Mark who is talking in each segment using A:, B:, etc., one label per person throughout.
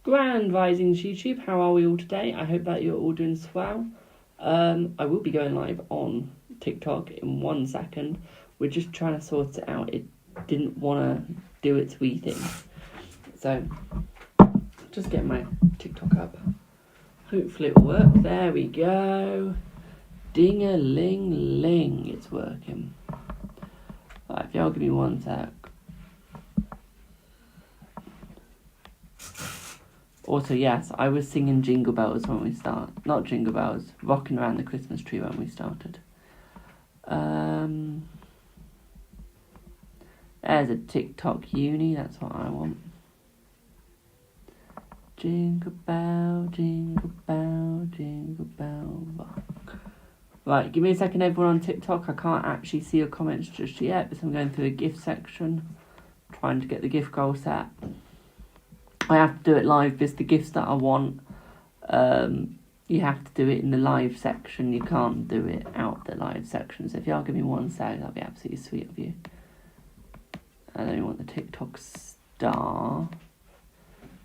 A: Grand Risings YouTube, how are we all today? I hope that you're all doing swell. I will be going live on TikTok in 1 second. We're just trying to sort it out. It didn't want to do its wee thing. So, just get my TikTok up. Hopefully it'll work. There we go. Ding-a-ling-ling, it's working. Right, if y'all give me 1 sec. Also, yes, I was singing Jingle Bells when we started. Not Jingle Bells, Rocking Around the Christmas Tree when we started. There's a TikTok uni, that's what I want. Jingle bell, jingle bell, jingle bell rock. Right, give me a second everyone on TikTok. I can't actually see your comments just yet because I'm going through a gift section. Trying to get the gift goal set. I have to do it live because the gifts that I want, you have to do it in the live section. You can't do it out the live section. So if y'all give me 1 sec, that'll be absolutely sweet of you. I don't want the TikTok star.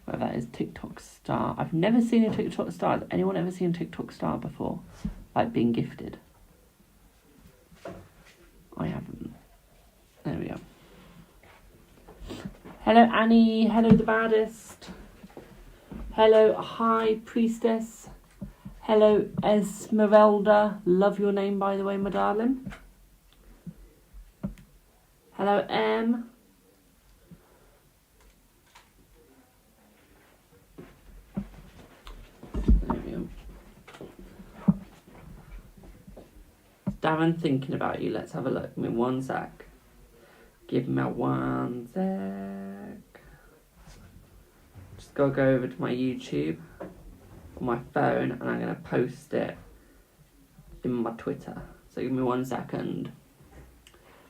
A: Whatever that is, TikTok star. I've never seen a TikTok star. Has anyone ever seen a TikTok star before? Like being gifted? I haven't. There we go. Hello Annie, hello the baddest. Hello High Priestess. Hello Esmeralda. Love your name by the way, my darling. Hello M. There we go. Darren thinking about you. Let's have a look. Give me 1 sec. Give me 1 sec. Just gotta go over to my YouTube on my phone and I'm gonna post it in my Twitter. So give me 1 second.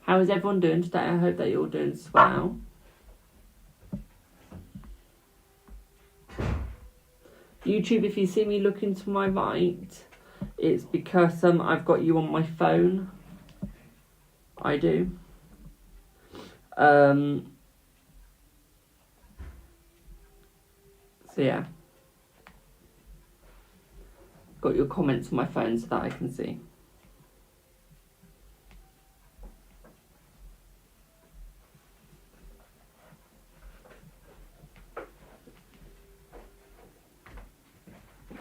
A: How is everyone doing today? I hope that you're all doing swell. YouTube, if you see me looking to my right, it's because I've got you on my phone. I do. So yeah, got your comments on my phone so that I can see.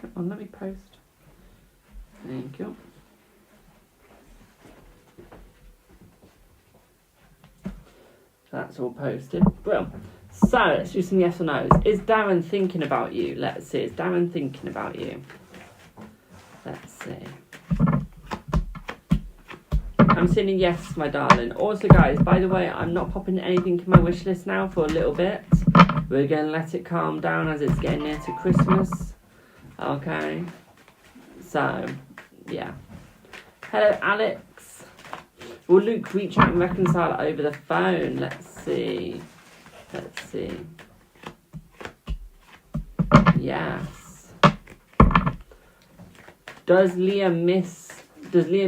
A: Come on, let me post. Thank you. That's all posted. Well, so let's do some yes or no's. Is Darren thinking about you? Let's see. Is Darren thinking about you? Let's see. I'm seeing a yes, my darling. Also, guys, by the way, I'm not popping anything in my wish list now for a little bit. We're going to let it calm down as it's getting near to Christmas. Okay. So, yeah. Hello, Alex. Will Luke reach out and reconcile it over the phone? Let's see. Let's see. Yes. Does Liam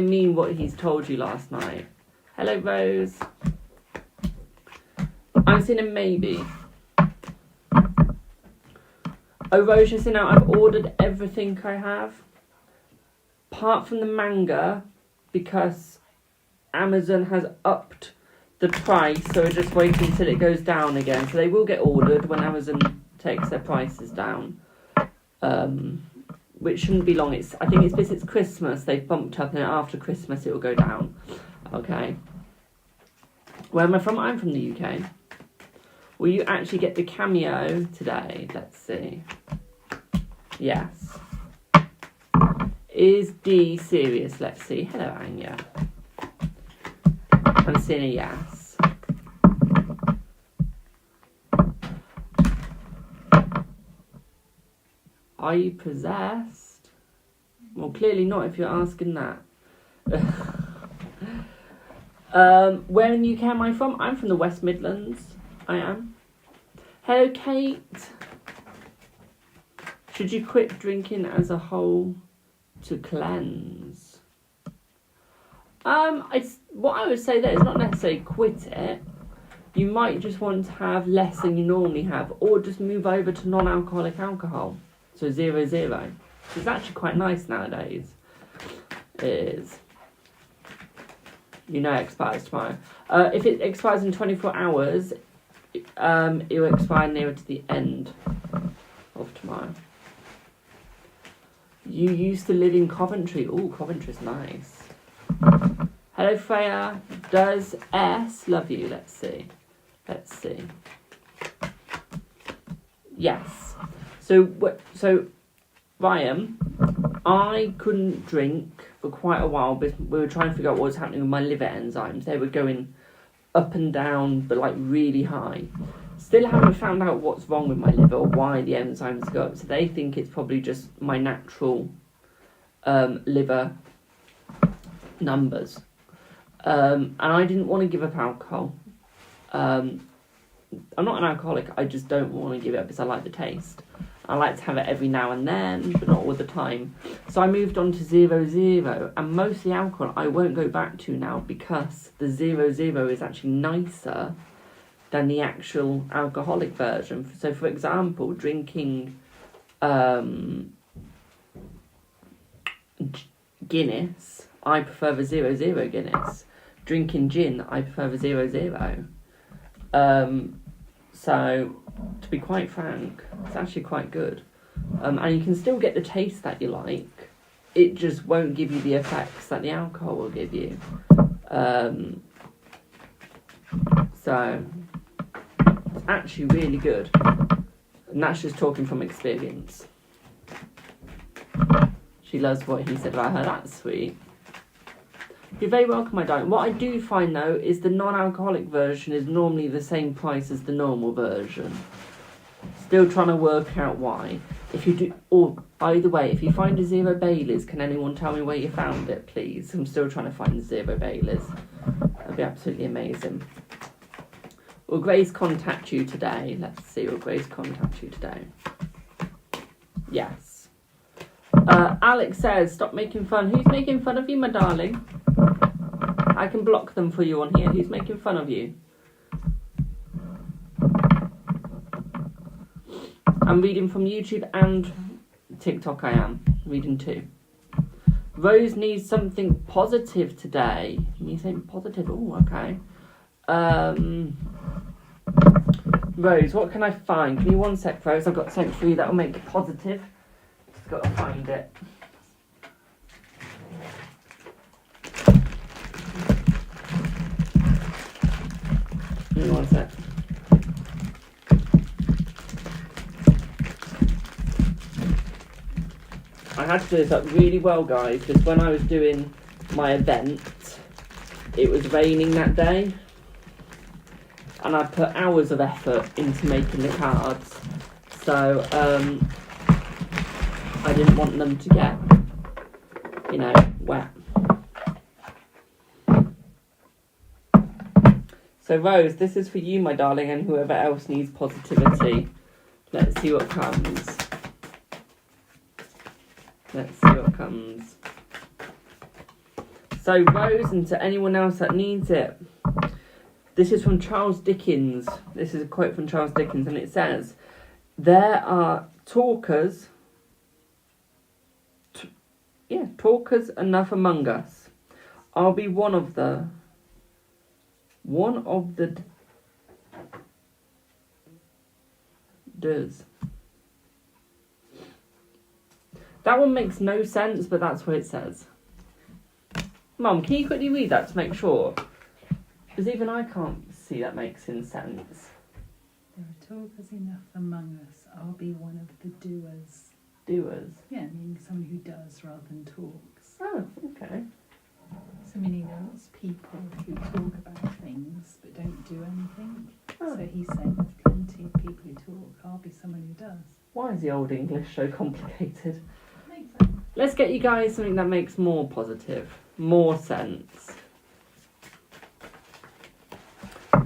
A: mean what he's told you last night? Hello, Rose. I'm seeing a maybe. Oh, Rose, just now I've ordered everything I have. Apart from the manga, because Amazon has upped the price, so we're just waiting until it goes down again. So they will get ordered when Amazon takes their prices down, which shouldn't be long. I think it's because it's Christmas, they've bumped up, and then after Christmas it will go down. Okay. Where am I from? I'm from the UK. Will you actually get the cameo today? Let's see. Yes. Is D serious? Let's see. Hello, Anya. I'm seeing a yes. Are you possessed? Well, clearly not if you're asking that. Where in the UK am I from? I'm from the West Midlands. I am. Hello, Kate. Should you quit drinking as a whole to cleanse? What I would say there is not necessarily quit it. you might just want to have less than you normally have, or just move over to non-alcoholic alcohol, so 0.0. It's actually quite nice nowadays. It is. You know it expires tomorrow. If it expires in 24 hours, it will expire nearer to the end of tomorrow. You used to live in Coventry. Oh, Coventry's nice. Hello, Freya. Does S love you? Let's see. Yes. So Ryan, I couldn't drink for quite a while, but we were trying to figure out what was happening with my liver enzymes. They were going up and down, but like really high. Still haven't found out what's wrong with my liver or why the enzymes go up. So they think it's probably just my natural liver numbers. And I didn't want to give up alcohol. I'm not an alcoholic, I just don't want to give it up because I like the taste. I like to have it every now and then, but not all the time. So I moved on to 0.0, and most of the alcohol I won't go back to now because the 0.0 is actually nicer than the actual alcoholic version. So, for example, drinking Guinness, I prefer the 0.0 Guinness. Drinking gin, I prefer the 0.0. So, to be quite frank, it's actually quite good. And you can still get the taste that you like. It just won't give you the effects that the alcohol will give you. So, it's actually really good. And that's just talking from experience. She loves what he said about her. That's sweet. You're very welcome, my darling. What I do find, though, is the non-alcoholic version is normally the same price as the normal version. Still trying to work out why. If you do, or either way, if you find a 0 Baileys, can anyone tell me where you found it, please? I'm still trying to find the 0 Baileys. That'd be absolutely amazing. Will Grace contact you today? Let's see, will Grace contact you today? Yes. Alex says, stop making fun. Who's making fun of you, my darling? I can block them for you on here. Who's making fun of you? I'm reading from YouTube and TikTok. I am reading too. Rose needs something positive today. You saying positive? Oh, okay. Rose, what can I find? Give me 1 sec, Rose. I've got something for you that will make it positive. Just got to find it. Give me 1 sec. I had to do this up really well, guys, because when I was doing my event, it was raining that day. And I put hours of effort into making the cards. So, I didn't want them to get, wet. So, Rose, this is for you, my darling, and whoever else needs positivity. Let's see what comes. Let's see what comes. So, Rose, and to anyone else that needs it, this is from Charles Dickens. This is a quote from Charles Dickens, and it says, there are talkers enough among us. I'll be one of the does. That one makes no sense, but that's what it says. Mum, can you quickly read that to make sure? Because even I can't see that makes any sense.
B: There are talkers enough among us. I'll be one of the doers.
A: Doers?
B: Yeah, meaning someone who does rather than talks.
A: Oh, okay.
B: So meaning there are lots of people who talk about things but don't do anything.
A: Oh.
B: So he's saying there's plenty of people who talk. I'll be someone who does.
A: Why is the Old English so complicated?
B: Makes sense.
A: Let's get you guys something that makes more positive, more sense.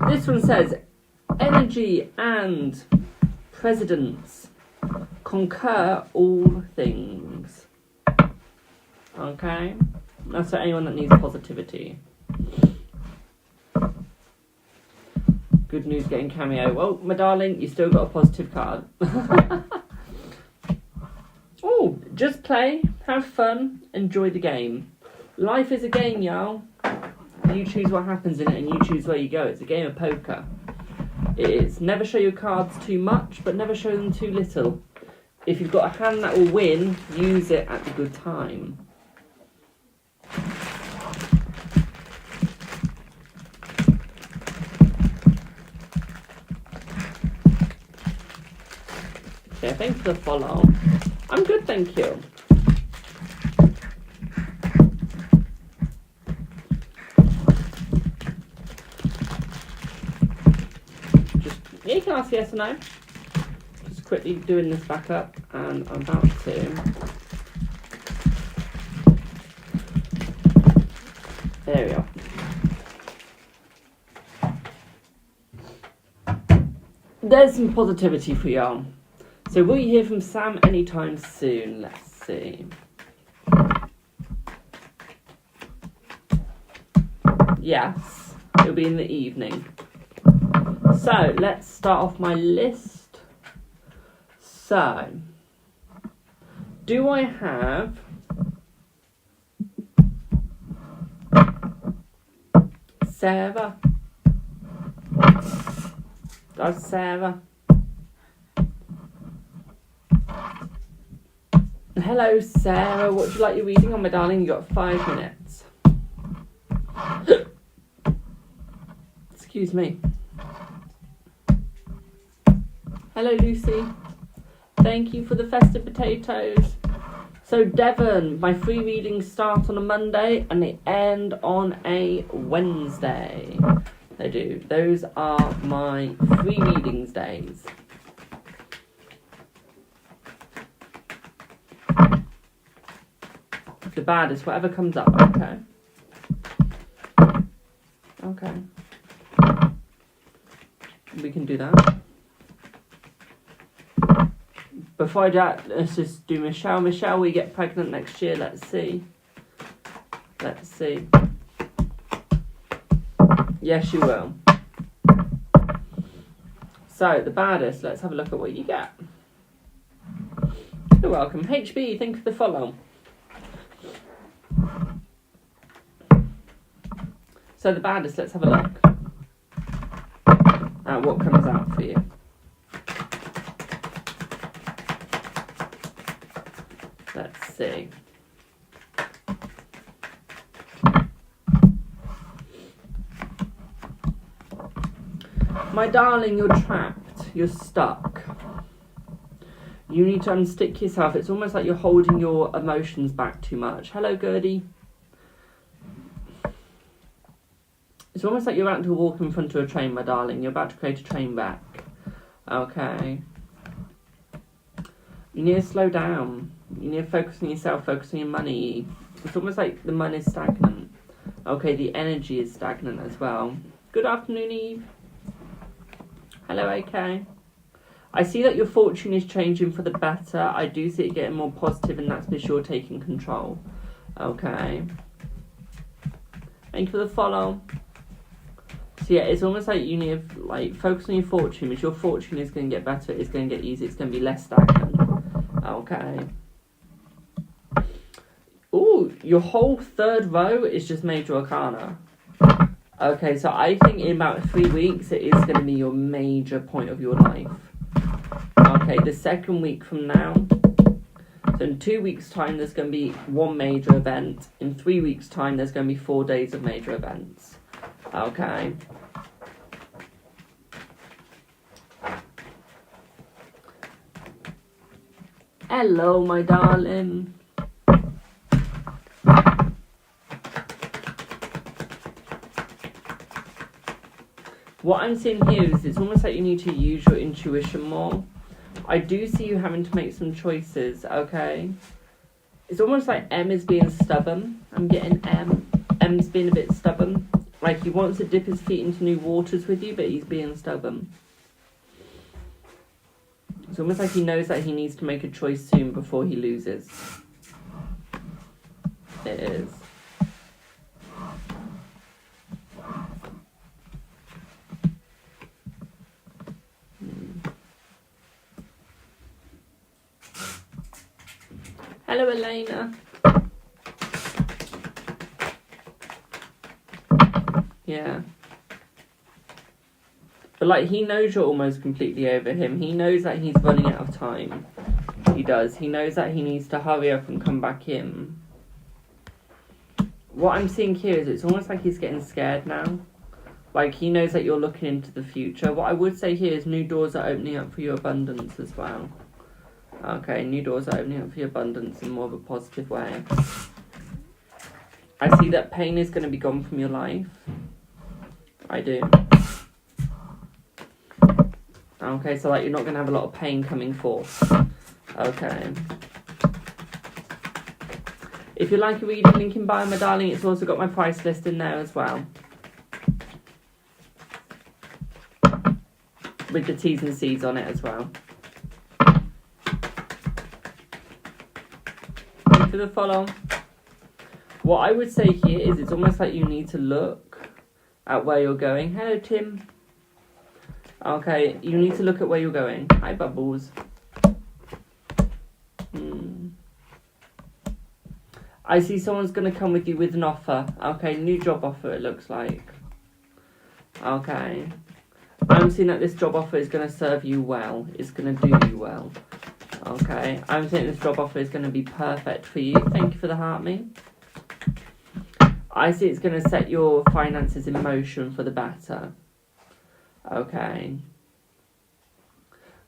A: This one says, energy and presidents concur all things. Okay? That's for anyone that needs positivity. Good news getting cameo. Well, my darling, you still got a positive card. Oh, just play, have fun, enjoy the game. Life is a game, y'all. You choose what happens in it and you choose where you go. It's a game of poker. It is. Never show your cards too much, but never show them too little. If you've got a hand that will win, use it at the good time. Yeah, thanks for the follow. I'm good, thank you. Yeah, you can ask yes or no. Just quickly doing this back up, and I'm about to. There we are. There's some positivity for y'all. So will you hear from Sam anytime soon? Let's see. Yes, it'll be in the evening. So let's start off my list. So, do I have Sarah? Does Sarah? Hello, Sarah. What would you like your reading on, my darling? You got 5 minutes. Excuse me. Hello, Lucy. Thank you for the festive potatoes. So, Devon, my free readings start on a Monday and they end on a Wednesday. They do. Those are my free readings days. The baddest, whatever comes up, okay? Okay. We can do that. Before I do that, let's just do Michelle. Michelle, we get pregnant next year, let's see. Let's see. Yes, you will. So, the baddest, let's have a look at what you get. You're welcome. HB, thank you for the follow. So the baddest, let's have a look at what comes out for you. Let's see. My darling, you're trapped. You're stuck. You need to unstick yourself. It's almost like you're holding your emotions back too much. Hello, Gertie. It's almost like you're about to walk in front of a train, my darling. You're about to create a train wreck. Okay. You need to slow down. You need to focus on yourself, focus on your money. It's almost like the money's stagnant. Okay, the energy is stagnant as well. Good afternoon, Eve. Hello, AK. I see that your fortune is changing for the better. I do see it getting more positive, and that's because you're taking control. Okay. Thank you for the follow. So yeah, it's almost like you need to like focus on your fortune, because your fortune is going to get better, it's going to get easier, it's going to be less stagnant. Okay. Ooh, your whole third row is just major arcana. Okay, so I think in about 3 weeks it is going to be your major point of your life. Okay, the second week from now. So in 2 weeks' time there's going to be 1 major event. In 3 weeks' time there's going to be 4 days of major events. Okay. Hello, my darling. What I'm seeing here is it's almost like you need to use your intuition more. I do see you having to make some choices, okay? It's almost like M is being stubborn. I'm getting M. M's being a bit stubborn. Like he wants to dip his feet into new waters with you, but he's being stubborn. It's almost like he knows that he needs to make a choice soon before he loses. It is. Hello, Elena. Yeah. But, like, he knows you're almost completely over him. He knows that he's running out of time. He does. He knows that he needs to hurry up and come back in. What I'm seeing here is it's almost like he's getting scared now. Like, he knows that you're looking into the future. What I would say here is new doors are opening up for your abundance as well. Okay, new doors are opening up for your abundance in more of a positive way. I see that pain is going to be gone from your life. I do. Okay, so like you're not going to have a lot of pain coming forth. Okay. If you like a reading, link in bio, my darling. It's also got my price list in there as well. With the T's and C's on it as well. Thank you for the follow. What I would say here is it's almost like you need to look at where you're going. Hello, Tim. Okay, you need to look at where you're going. Hi, Bubbles. I see someone's going to come with you with an offer. Okay, new job offer it looks like. Okay. I'm seeing that this job offer is going to serve you well. It's going to do you well. Okay. I'm seeing this job offer is going to be perfect for you. Thank you for the heart, me. I see it's going to set your finances in motion for the better. Okay.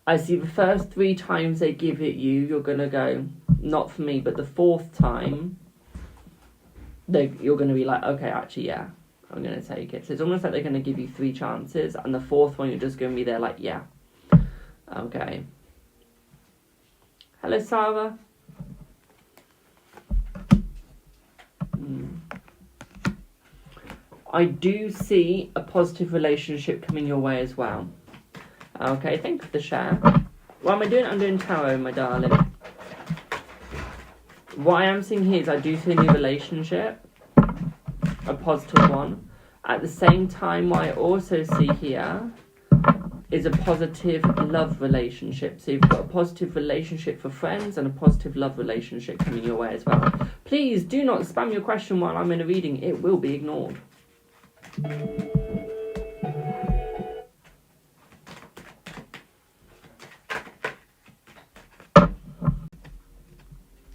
A: I see the first 3 times they give it you, you're going to go, not for me, but the 4th time, you're going to be like, okay, actually, yeah, I'm going to take it. So it's almost like they're going to give you 3 chances, and the 4th one, you're just going to be there like, yeah. Okay. Hello, Sarah. I do see a positive relationship coming your way as well. Okay, thank you for the share. What am I doing? I'm doing tarot, my darling. What I am seeing here is I do see a new relationship. A positive one. At the same time, what I also see here is a positive love relationship. So you've got a positive relationship for friends and a positive love relationship coming your way as well. Please do not spam your question while I'm in a reading. It will be ignored.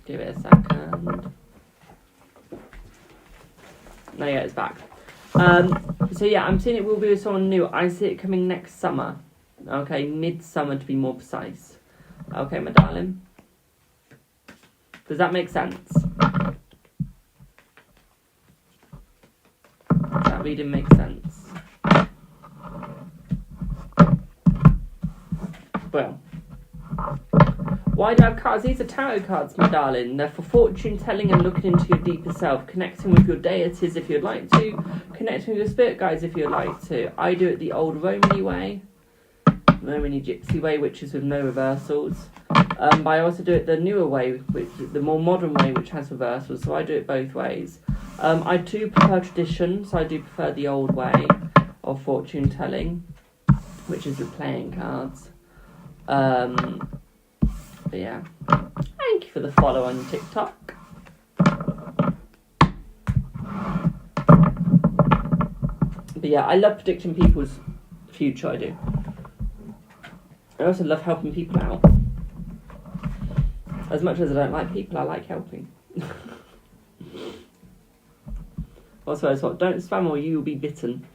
A: Give it a second. No, yeah, it's back. So yeah, I'm seeing it will be with someone new. I see it coming next summer. Okay, mid-summer to be more precise. Okay, my darling. Does that make sense? Does that reading make sense? Well. Why do I have cards? These are tarot cards, my darling. They're for fortune telling and looking into your deeper self. Connecting with your deities if you'd like to. Connecting with your spirit guides if you'd like to. I do it the old Romany way. Romany Gypsy way, which is with no reversals. But I also do it the newer way, which the more modern way, which has reversals. So I do it both ways. I do prefer tradition, so I do prefer the old way of fortune telling, which is with playing cards. But yeah, thank you for the follow on TikTok. But yeah, I love predicting people's future, I do. I also love helping people out. As much as I don't like people, I like helping. Also, it's what, don't spam or you will be bitten.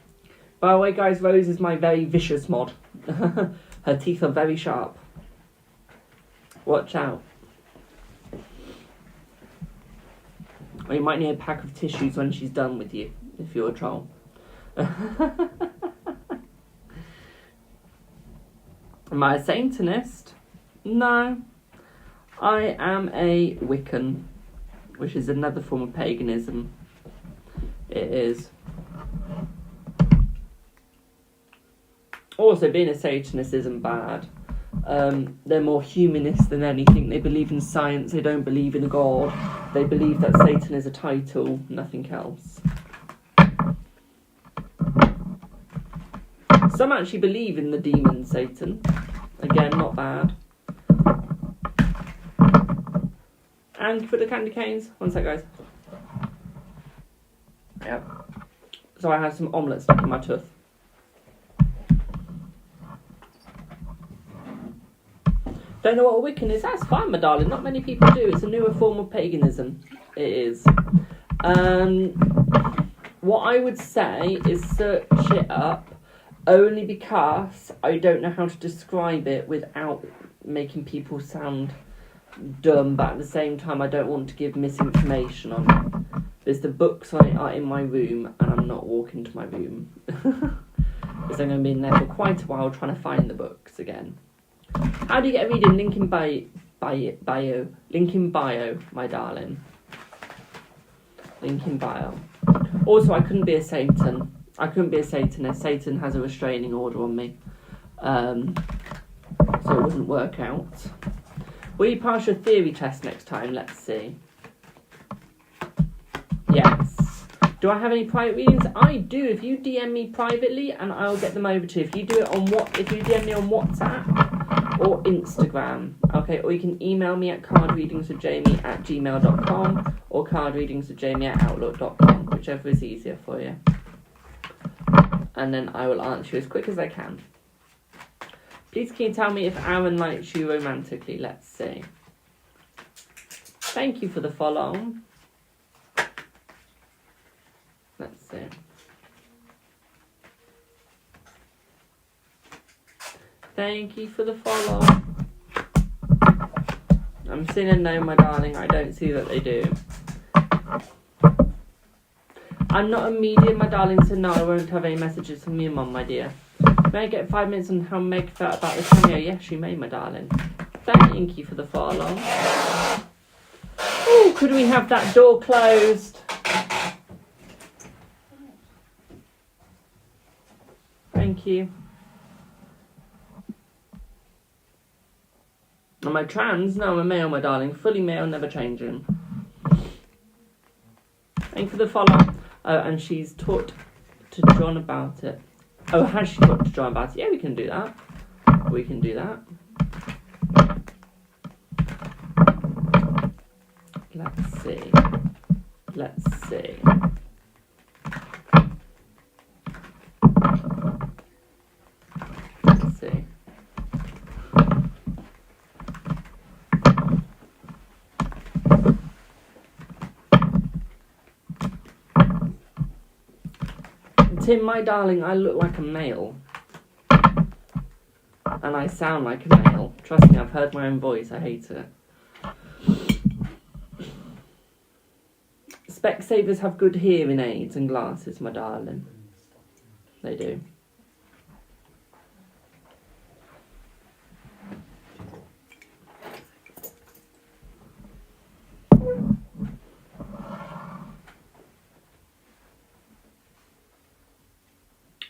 A: By the way, guys, Rose is my very vicious mod. Her teeth are very sharp. Watch out. Or you might need a pack of tissues when she's done with you, if you're a troll. Am I a Satanist? No. I am a Wiccan, which is another form of paganism. It is. Also, being a Satanist isn't bad. They're more humanist than anything. They believe in science. They don't believe in a god. They believe that Satan is a title, nothing else. Some actually believe in the demon Satan. Again, not bad. And for the candy canes. One sec, guys. Yep. So I had some omelette stuck in my tooth. Don't know what a Wiccan is? That's fine, my darling. Not many people do. It's a newer form of paganism. It is. What I would say is search it up, only because I don't know how to describe it without making people sound dumb, but at the same time I don't want to give misinformation on it. There's the books on it are in my room, and I'm not walking to my room. Because I'm going to be in there for quite a while trying to find the books again. How do you get a reading? Link in bio. Link in bio, my darling. Link in bio. Also, I couldn't be a Satan. I couldn't be a Satanist. Satan has a restraining order on me. So it wouldn't work out. Will you pass your theory test next time? Let's see. Yes. Do I have any private readings? I do. If you DM me privately, and I'll get them over to you. If you do it on if you DM me on WhatsApp or Instagram, okay, or you can email me at cardreadingswithjamie@gmail.com or cardreadingswithjamie@outlook.com, whichever is easier for you. And then I will answer you as quick as I can. Please can you tell me if Aaron likes you romantically? Let's see. Thank you for the follow. Let's see. Thank you for the follow. I'm seeing a no, my darling. I don't see that they do. I'm not a medium, my darling, so no, I won't have any messages from your mum, my dear. May I get 5 minutes on how Meg felt about the cameo? Yes, you may, my darling. Thank you for the follow. Oh, could we have that door closed? Thank you. Am I trans? No, I'm a male, my darling. Fully male, never changing. Thank you for the follow. Oh, and she's talked to John about it. Oh, has she talked to John about it? Yeah, we can do that. We can do that. Let's see. Let's see. Let's see. Tim, my darling, I look like a male. And I sound like a male. Trust me, I've heard my own voice. I hate it. Specsavers have good hearing aids and glasses, my darling. They do.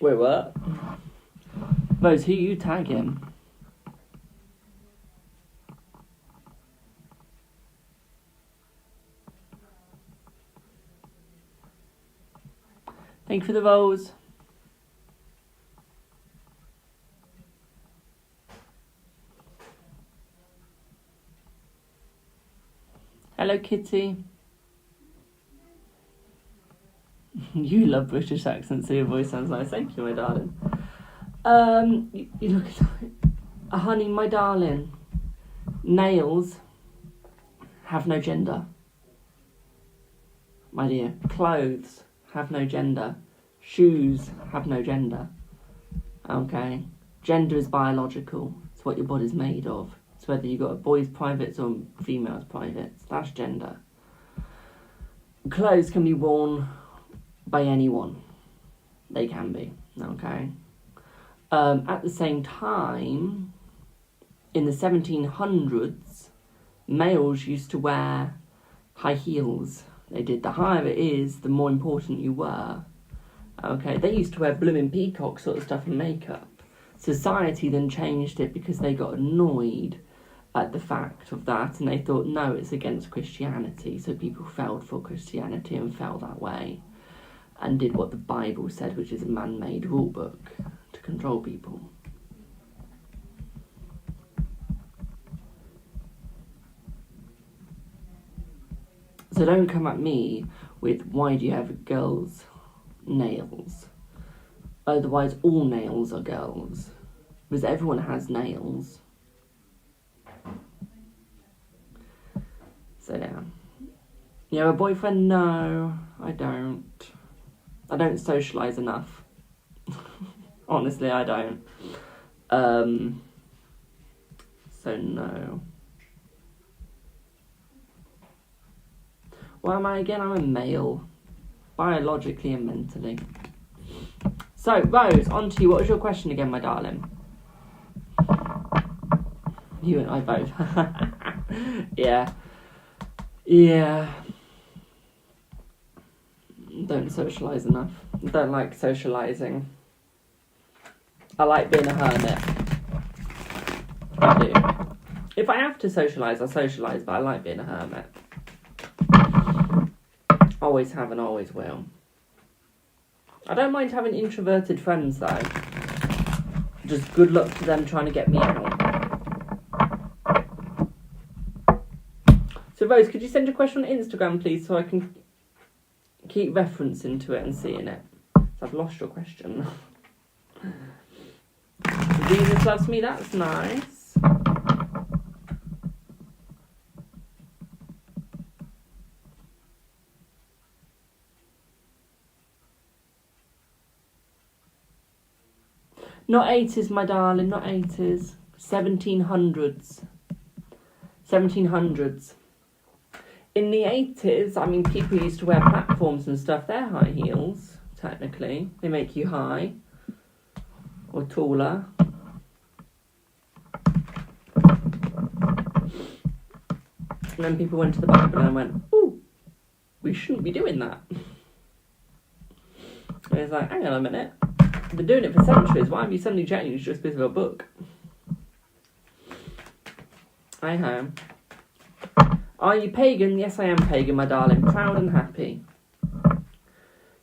A: Wait, what? Rose, who you tagging? Thank you for the rose. Hello, Kitty. You love British accents, so your voice sounds nice. Thank you, my darling. You look like honey, my darling. Nails have no gender, my dear. Clothes have no gender. Shoes have no gender. Okay. Gender is biological. It's what your body's made of. It's whether you got a boy's privates or female's privates. That's gender. Clothes can be worn by anyone. They can be. Okay. At the same time, in the 1700s, males used to wear high heels. They did. The higher it is, the more important you were. Okay, they used to wear blooming peacock sort of stuff and makeup. Society then changed it because they got annoyed at the fact of that, and they thought, no, it's against Christianity. So people fell for Christianity and fell that way, and did what the Bible said, which is a man-made rule book to control people. So don't come at me with, why do you have girls' nails? Otherwise, all nails are girls. Because everyone has nails. So yeah. You have a boyfriend? No, I don't. I don't socialise enough. Honestly, I don't. So no. What am I again? I'm a male. Biologically and mentally. So, Rose, on to you. What was your question again, my darling? You and I both. Yeah. Yeah. Don't socialise enough. Don't like socialising. I like being a hermit. I do. If I have to socialise, I'll socialise, but I like being a hermit. Always have and always will. I don't mind having introverted friends though. Just good luck to them trying to get me out. So Rose, could you send your question on Instagram please so I can keep referencing to it and seeing it? So I've lost your question. Venus loves me, that's nice. Not 80s, my darling, not 80s. 1700s. 1700s. In the 80s, I mean, people used to wear platforms and stuff. They're high heels, technically. They make you high. Or taller. And then people went to the Bible and went, ooh, we shouldn't be doing that. And it's like, hang on a minute. I've been doing it for centuries. Why have you suddenly changed just because of a book? I am. Are you pagan? Yes, I am pagan, my darling. Proud and happy.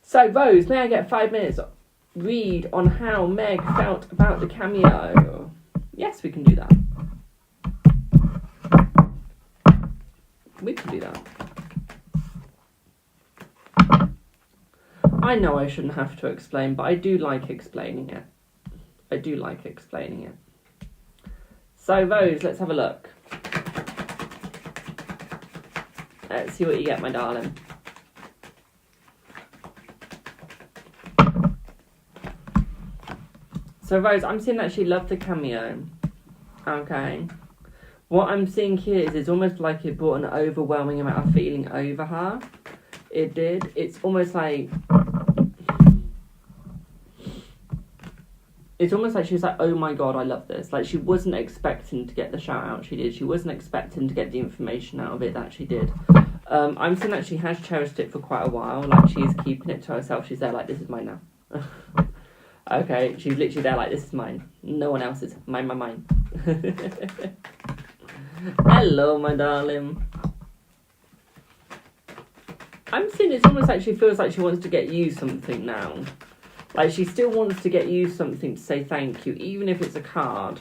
A: So, Rose, may I get 5 minutes read on how Meg felt about the cameo? Yes, we can do that. We can do that. I know I shouldn't have to explain, but I do like explaining it. I do like explaining it. So, Rose, let's have a look. Let's see what you get, my darling. So, Rose, I'm seeing that she loved the cameo. Okay. What I'm seeing here is it's almost like it brought an overwhelming amount of feeling over her. It did. It's almost like... It's almost like she was like, oh my god, I love this. Like, she wasn't expecting to get the shout out she did. She wasn't expecting to get the information out of it that she did. I'm seeing that she has cherished it for quite a while. Like, she's keeping it to herself. She's there like, this is mine now. Okay, she's literally there like, this is mine. No one else's. Mine. Hello, my darling. I'm seeing it's almost like she feels like she wants to get you something now. Like, she still wants to get you something to say thank you, even if it's a card.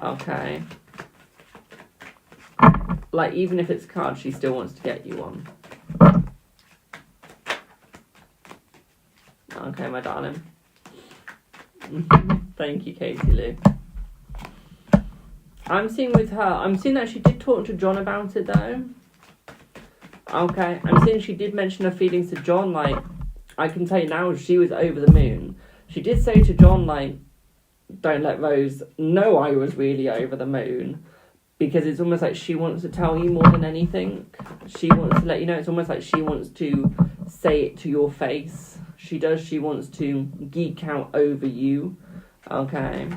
A: Okay. Like, even if it's a card, she still wants to get you one. Okay, my darling. Thank you, Katie Lou. I'm seeing with her, I'm seeing that she did talk to John about it, though. Okay, I'm seeing she did mention her feelings to John, like, I can tell you now, she was over the moon. She did say to John, like, don't let Rose know I was really over the moon. Because it's almost like she wants to tell you more than anything. She wants to let you know. It's almost like she wants to say it to your face. She does. She wants to geek out over you. Okay.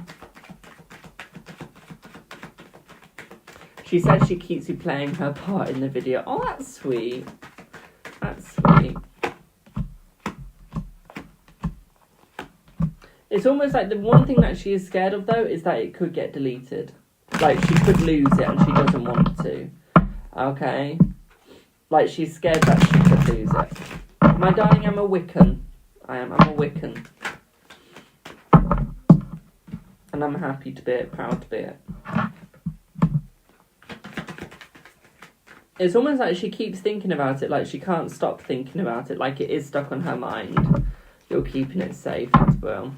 A: She said she keeps you playing her part in the video. Oh, that's sweet. That's sweet. It's almost like the one thing that she is scared of, though, is that it could get deleted. Like, she could lose it and she doesn't want to. Okay? Like, she's scared that she could lose it. My darling, I'm a Wiccan. I'm a Wiccan. And I'm happy to be it, proud to be it. It's almost like she keeps thinking about it, like she can't stop thinking about it, like it is stuck on her mind. You're keeping it safe as well.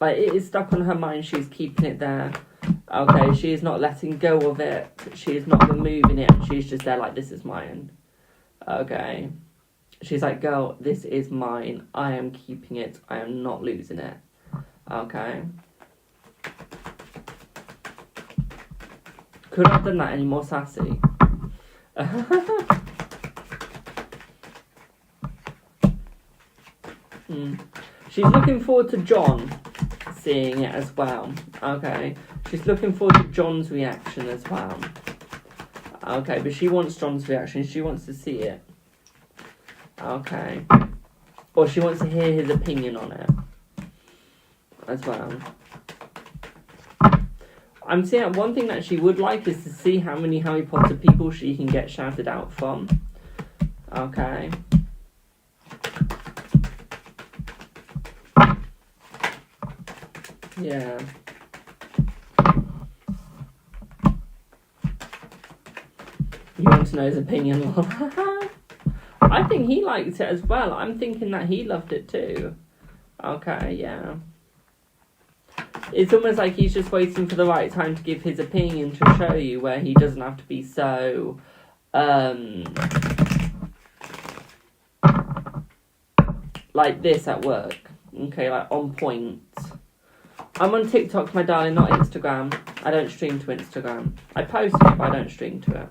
A: Like, it is stuck on her mind, she's keeping it there. Okay, she is not letting go of it. She is not removing it. She's just there like, this is mine. Okay. She's like, girl, this is mine. I am keeping it. I am not losing it. Okay. Could I have done that any more sassy? She's looking forward to John seeing it as well. Okay. She's looking forward to John's reaction as well. Okay, but she wants John's reaction. She wants to see it. Okay. Or she wants to hear his opinion on it as well. I'm seeing one thing that she would like is to see how many Harry Potter people she can get shouted out from. Okay. Yeah. You want to know his opinion? I think he liked it as well. I'm thinking that he loved it too. Okay, yeah. It's almost like he's just waiting for the right time to give his opinion to show you, where he doesn't have to be so like this at work. Okay, like on point. I'm on TikTok, my darling, not Instagram. I don't stream to Instagram. I post it, but I don't stream to it.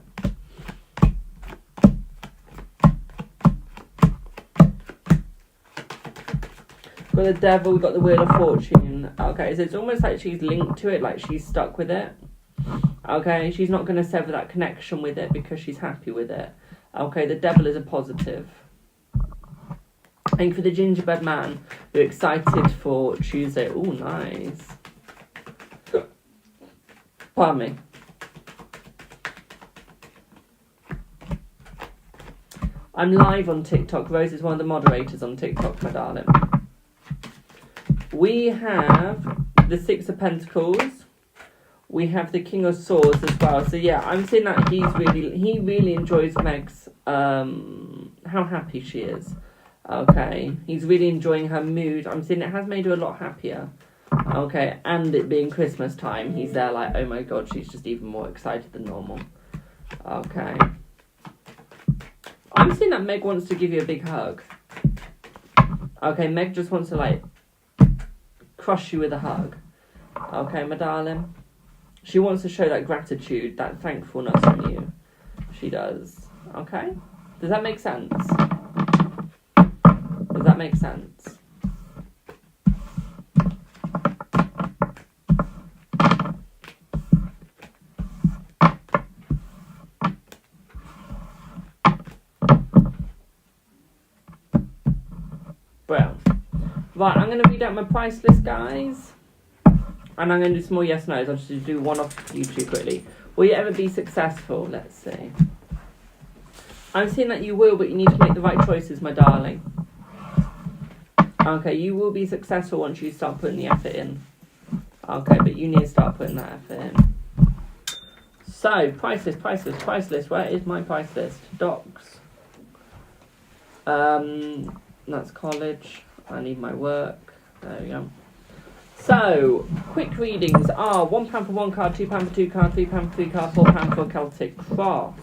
A: Got the devil, we've got the Wheel of Fortune. Okay, so it's almost like she's linked to it, like she's stuck with it. Okay, she's not going to sever that connection with it because she's happy with it. Okay, the devil is a positive. And for the gingerbread man, you're excited for Tuesday. Oh, nice. Pardon me. I'm live on TikTok. Rose is one of the moderators on TikTok, my darling. We have the Six of Pentacles. We have the King of Swords as well. So yeah, I'm seeing that he really enjoys Meg's how happy she is. Okay, he's really enjoying her mood. I'm seeing it has made her a lot happier. Okay, and it being Christmas time, he's there like, oh my god, she's just even more excited than normal. Okay. I'm seeing that Meg wants to give you a big hug. Okay, Meg just wants to like crush you with a hug. Okay, my darling. She wants to show that gratitude, that thankfulness on you. She does. Okay? Does that make sense? Does that make sense? Well, right, I'm going to read out my price list, guys. And I'm going to do some more yes no's. I'll just do one off YouTube quickly. Will you ever be successful? Let's see. I'm seeing that you will, but you need to make the right choices, my darling. Okay, you will be successful once you start putting the effort in. Okay, but you need to start putting that effort in. So, price list. Where is my price list? Docs. That's college. I need my work. There we go. So, quick readings are £1 for one card, £2 for two cards, £3 for three cards, £4 for a Celtic Cross.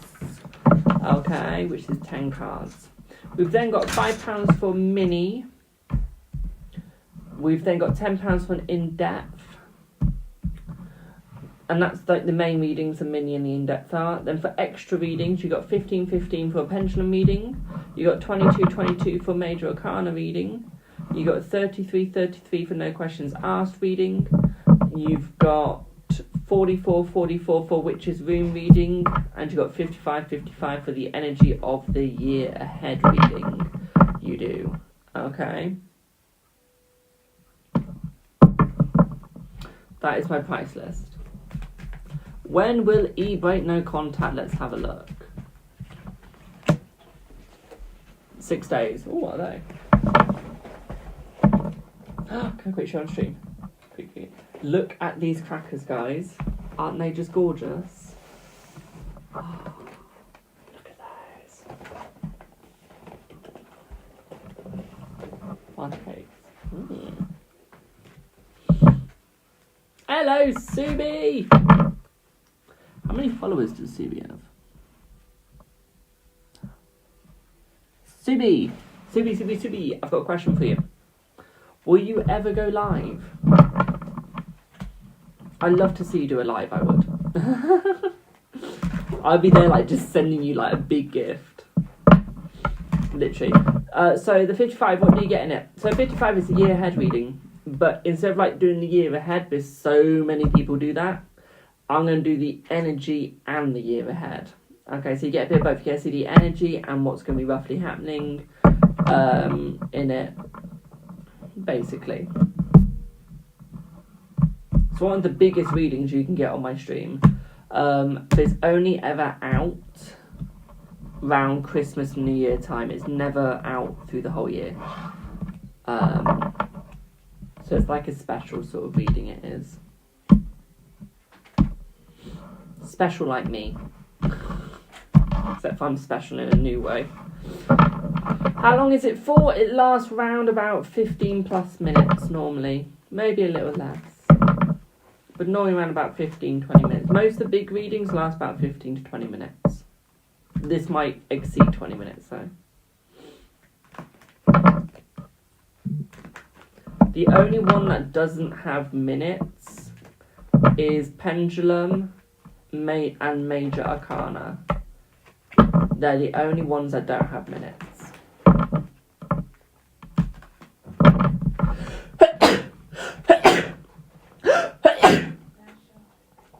A: Okay, which is 10 cards. We've then got £5 for mini. We've then got £10 for an in-depth. And that's like the main readings, the mini and the in-depth are. Then for extra readings, you got 15 for a pendulum reading. You got 22 for major arcana reading. You got 33 for no questions asked reading. You've got 44 for witches rune reading. And you got 55 for the energy of the year ahead reading. You do. Okay. That is my price list. When will e-break no contact? Let's have a look. 6 days. Oh, what are they? Can I quick show on stream? Quickly. Look at these crackers, guys. Aren't they just gorgeous? Pancakes. Hello, Subi! How many followers does Subi have? Subi! I've got a question for you. Will you ever go live? I'd love to see you do a live, I would. I'd be there, like, just sending you, like, a big gift. Literally. So, the 55, what do you get in it? So, 55 is a year ahead reading. But instead of, like, doing the year ahead, because so many people do that, I'm going to do the energy and the year ahead. Okay, so you get a bit of both. You get to see the energy and what's going to be roughly happening in it, basically. It's one of the biggest readings you can get on my stream. It's only ever out around Christmas and New Year time. It's never out through the whole year. So it's like a special sort of reading it is. Special like me. Except I'm special in a new way. How long is it for? It lasts round about 15 plus minutes normally. Maybe a little less. But normally around about 15-20 minutes. Most of the big readings last about 15 to 20 minutes. This might exceed 20 minutes though. The only one that doesn't have minutes is pendulum and major arcana. They're the only ones that don't have minutes.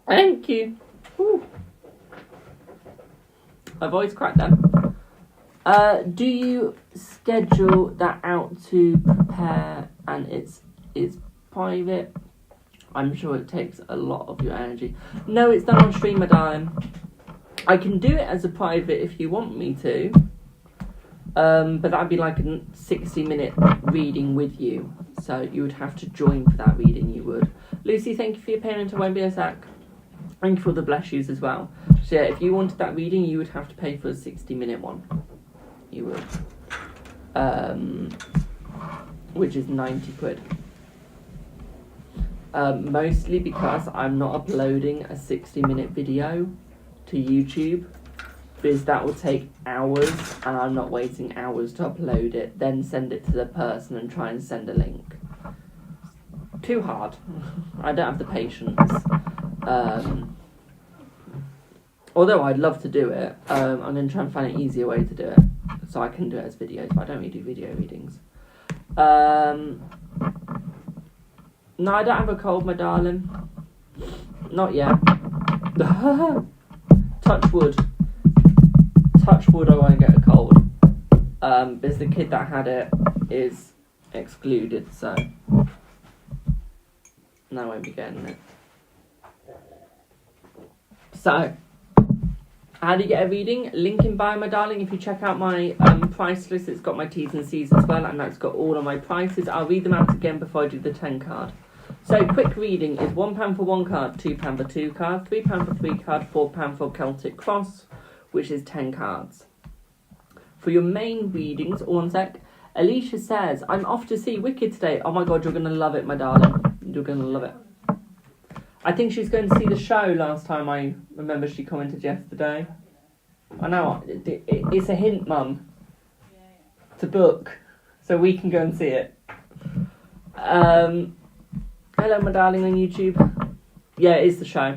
A: Thank you. Ooh. My voice cracked then. Do you schedule that out to prepare and it's private? I'm sure it takes a lot of your energy. No, it's done on stream, my darling. I can do it as a private if you want me to. But that'd be like a 60-minute reading with you. So you would have to join for that reading, you would. Lucy, thank you for your payment. I won't be a sec. Thank you for the bless yous as well. So yeah, if you wanted that reading, you would have to pay for a 60-minute one. You would. Which is 90 quid. Mostly because I'm not uploading a 60-minute video to YouTube, because that will take hours and I'm not waiting hours to upload it, then send it to the person and try and send a link. Too hard. I don't have the patience. Although I'd love to do it, I'm going to try and find an easier way to do it so I can do it as videos, but I don't really do video readings. No, I don't have a cold, my darling. Not yet. Touch wood. Touch wood, I won't get a cold. Because the kid that had it is excluded, so no, I won't be getting it. So, how do you get a reading? Link in bio, my darling. If you check out my price list, it's got my T's and C's as well, and that's got all of my prices. I'll read them out again before I do the 10 card. So, quick reading is £1 for 1 card, £2 for 2 cards, £3 for 3 cards, £4 for Celtic Cross, which is 10 cards. For your main readings, one sec, Alicia says, I'm off to see Wicked today. Oh my god, you're going to love it, my darling. You're going to love it. I think she's going to see the show last time I remember she commented yesterday. I know, it's a hint, Mum, to book, so we can go and see it. Hello, my darling, on YouTube. Yeah, it is the show.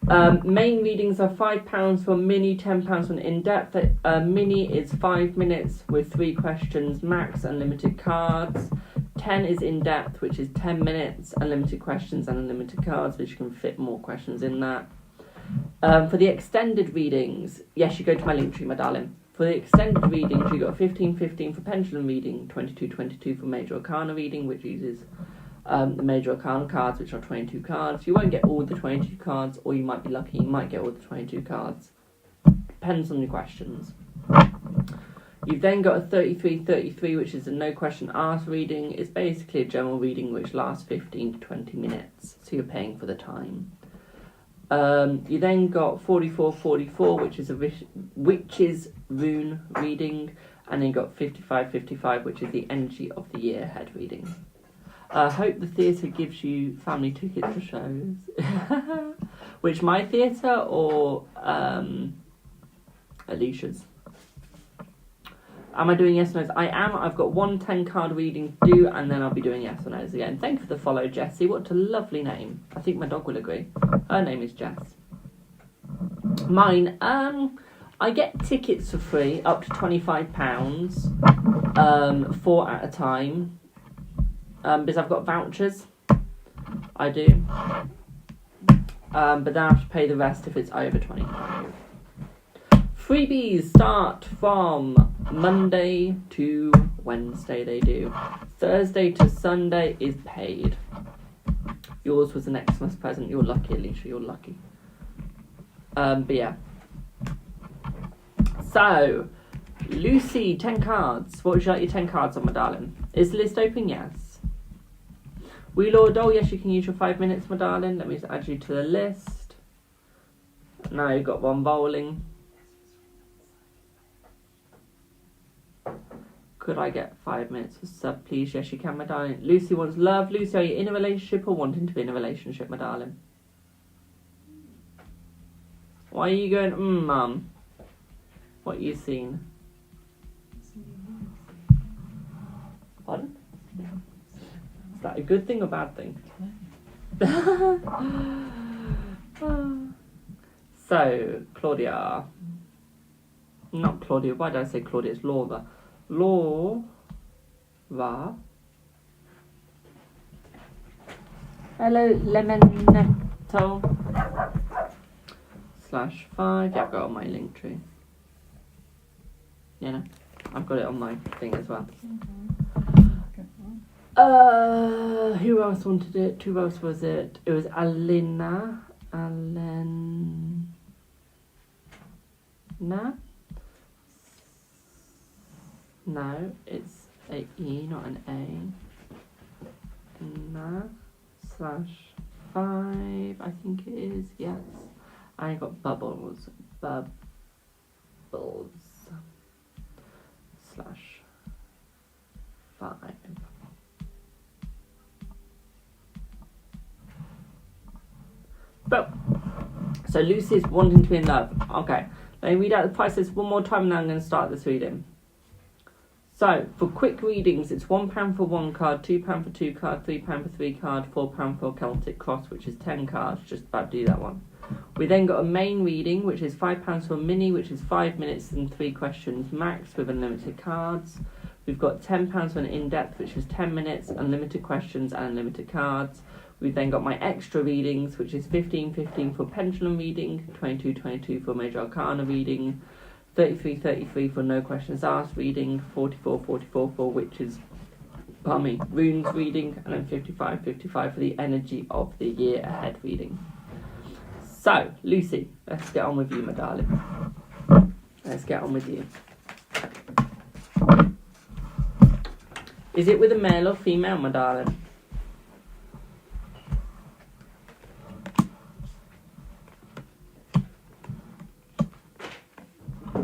A: Main readings are £5 for mini, £10 for an in-depth. Mini is 5 minutes with 3 questions max, unlimited cards. 10 is in-depth, which is 10 minutes, unlimited questions and unlimited cards, which you can fit more questions in that. For the extended readings, yes, you go to my link tree, my darling. For the extended readings, you got 15 for pendulum reading, 22 for major arcana reading, which uses the major arcana cards, which are 22 cards. You won't get all the 22 cards, or you might be lucky, you might get all the 22 cards. Depends on your questions. You've then got a 33, which is a no question asked reading. It's basically a general reading which lasts 15 to 20 minutes, so you're paying for the time. You then got 44, which is a witch's rune reading, And then you got 55-55, which is the energy of the year head reading. Hope the theatre gives you family tickets for shows. Which, my theatre or Alicia's? Am I doing yes or no's? I am. I've got 1 10-card reading to do, and then I'll be doing yes or no's again. Thank you for the follow, Jessie. What a lovely name. I think my dog will agree. Her name is Jess. Mine, I get tickets for free, up to £25, 4 at a time, because I've got vouchers. I do. But then I have to pay the rest if it's over 25. Freebies start from Monday to Wednesday, they do. Thursday to Sunday is paid. Yours was an Xmas present. You're lucky, Alicia, you're lucky. But yeah. So, Lucy, 10 cards. What would you like your 10 cards on, my darling? Is the list open? Yes. Wheel or doll? Yes, you can use your 5 minutes, my darling. Let me just add you to the list. Now you've got 1 bowling. Could I get 5 minutes for sub, please? Yes, you can, my darling. Lucy wants love. Lucy, are you in a relationship or wanting to be in a relationship, my darling? Why are you going, mum? What you seen? Pardon? Is that a good thing or bad thing? So, Claudia. Not Claudia. Why did I say Claudia? It's Laura. Laura. Hello, Lemonetto. /5. Yeah, I've got it on my link tree. You know, I've got it on my thing as well. Who else wanted it? Who else was it? It was Alena. No, it's a E, not an A. /5, I think it is. Yes. I got bubbles. /5. But so Lucy's wanting to be in love. Okay, let me read out the prices one more time and then I'm going to start this reading. So for quick readings, it's £1 for 1 card, £2 for 2 card, £3 for 3 card, £4 for Celtic Cross, which is 10 cards. Just about to do that one. We then got a main reading, which is £5 for a mini, which is 5 minutes and 3 questions max with unlimited cards. We've got £10 for an in-depth, which is 10 minutes, unlimited questions and unlimited cards. We've then got my extra readings, which is $15 for pendulum reading, $22 for major arcana reading, $33 for no questions asked reading, $44 for witches, runes reading, and then $55 for the energy of the year ahead reading. So, Lucy, let's get on with you, my darling. Let's get on with you. Is it with a male or female, my darling?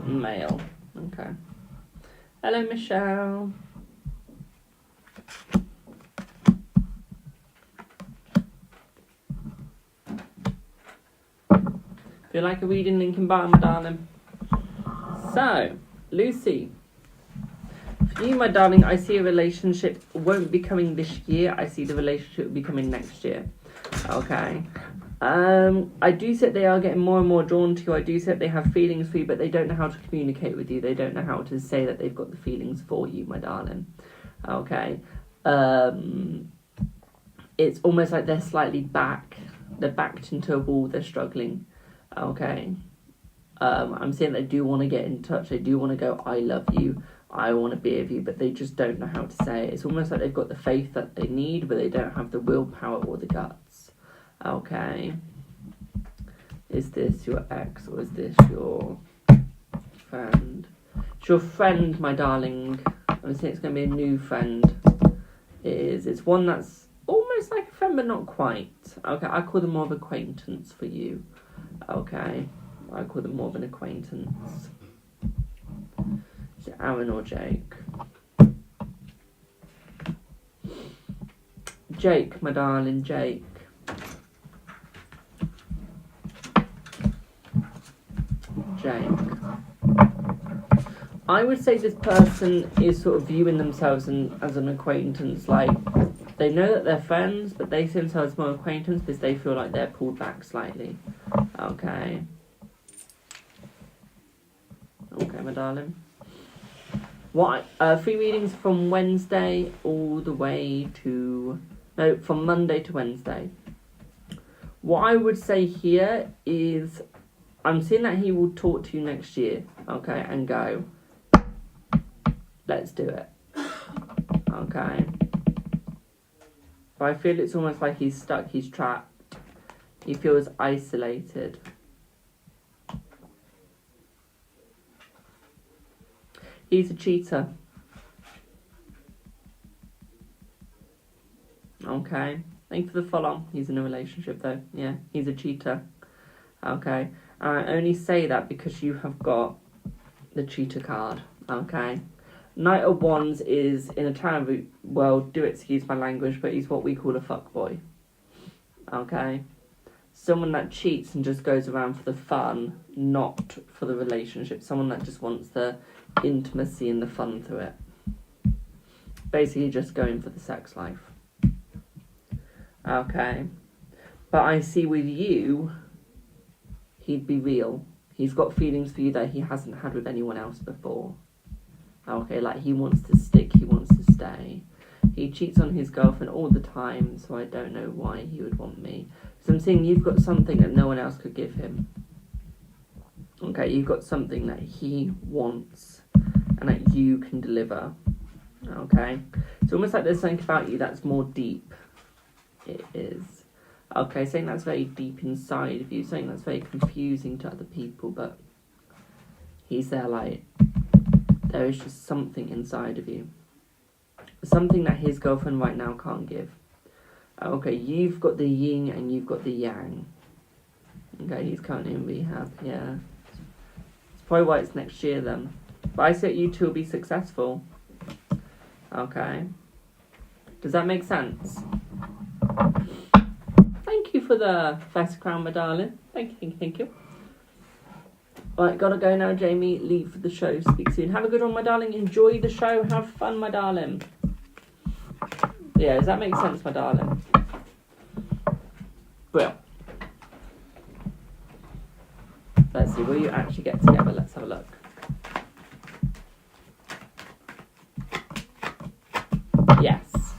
A: Male. Okay. Hello, Michelle. Feel like a reading link in bio, my darling. So, Lucy. For you, my darling, I see a relationship won't be coming this year. I see the relationship will be coming next year. Okay. I do say they are getting more and more drawn to you. I do say they have feelings for you, but they don't know how to communicate with you. They don't know how to say that they've got the feelings for you, my darling. Okay. It's almost like they're slightly back. They're backed into a wall. They're struggling. Okay. I'm saying they do want to get in touch. They do want to go, I love you. I want to be with you, but they just don't know how to say it. It's almost like they've got the faith that they need, but they don't have the willpower or the guts. Okay. Is this your ex or is this your friend? It's your friend, my darling. I'm saying it's going to be a new friend. It's one that's almost like a friend, but not quite. Okay, I call them more of acquaintance for you. Okay, I call them more of an acquaintance. Aaron or Jake? Jake, my darling, Jake. Jake. I would say this person is sort of viewing themselves as an acquaintance. Like, they know that they're friends, but they see themselves more acquaintance because they feel like they're pulled back slightly. Okay. Okay, my darling. What? Free readings from Wednesday all the way to... No, from Monday to Wednesday. What I would say here is... I'm seeing that he will talk to you next year, okay, and go, let's do it, okay. But I feel it's almost like he's stuck, he's trapped. He feels isolated. He's a cheater. Okay. Thank you for the follow. He's in a relationship though. Yeah, he's a cheater. Okay. I only say that because you have got the cheater card. Okay. Knight of Wands is in a tarot world, do excuse my language, but he's what we call a fuckboy. Okay. Someone that cheats and just goes around for the fun, not for the relationship. Someone that just wants the intimacy and the fun through it. Basically just going for the sex life. Okay. But I see with you, he'd be real. He's got feelings for you that he hasn't had with anyone else before. Okay, like he wants to stick, he wants to stay. He cheats on his girlfriend all the time, so I don't know why he would want me. So I'm saying you've got something that no one else could give him. Okay, you've got something that he wants and that you can deliver. Okay, it's almost like there's something about you that's more deep. It is. Okay, something that's very deep inside of you, something that's very confusing to other people, but he's there like, there is just something inside of you. Something that his girlfriend right now can't give. Okay, you've got the yin and you've got the yang. Okay, he's currently in rehab, yeah. It's probably why it's next year then. But I said you two will be successful. Okay. Does that make sense? Thank you for the first crown, my darling. Thank you. Right, gotta go now, Jamie. Leave for the show. Speak soon. Have a good one, my darling. Enjoy the show. Have fun, my darling. Yeah, does that make sense, my darling? Well, let's see. Will you actually get together? Let's have a look. Yes.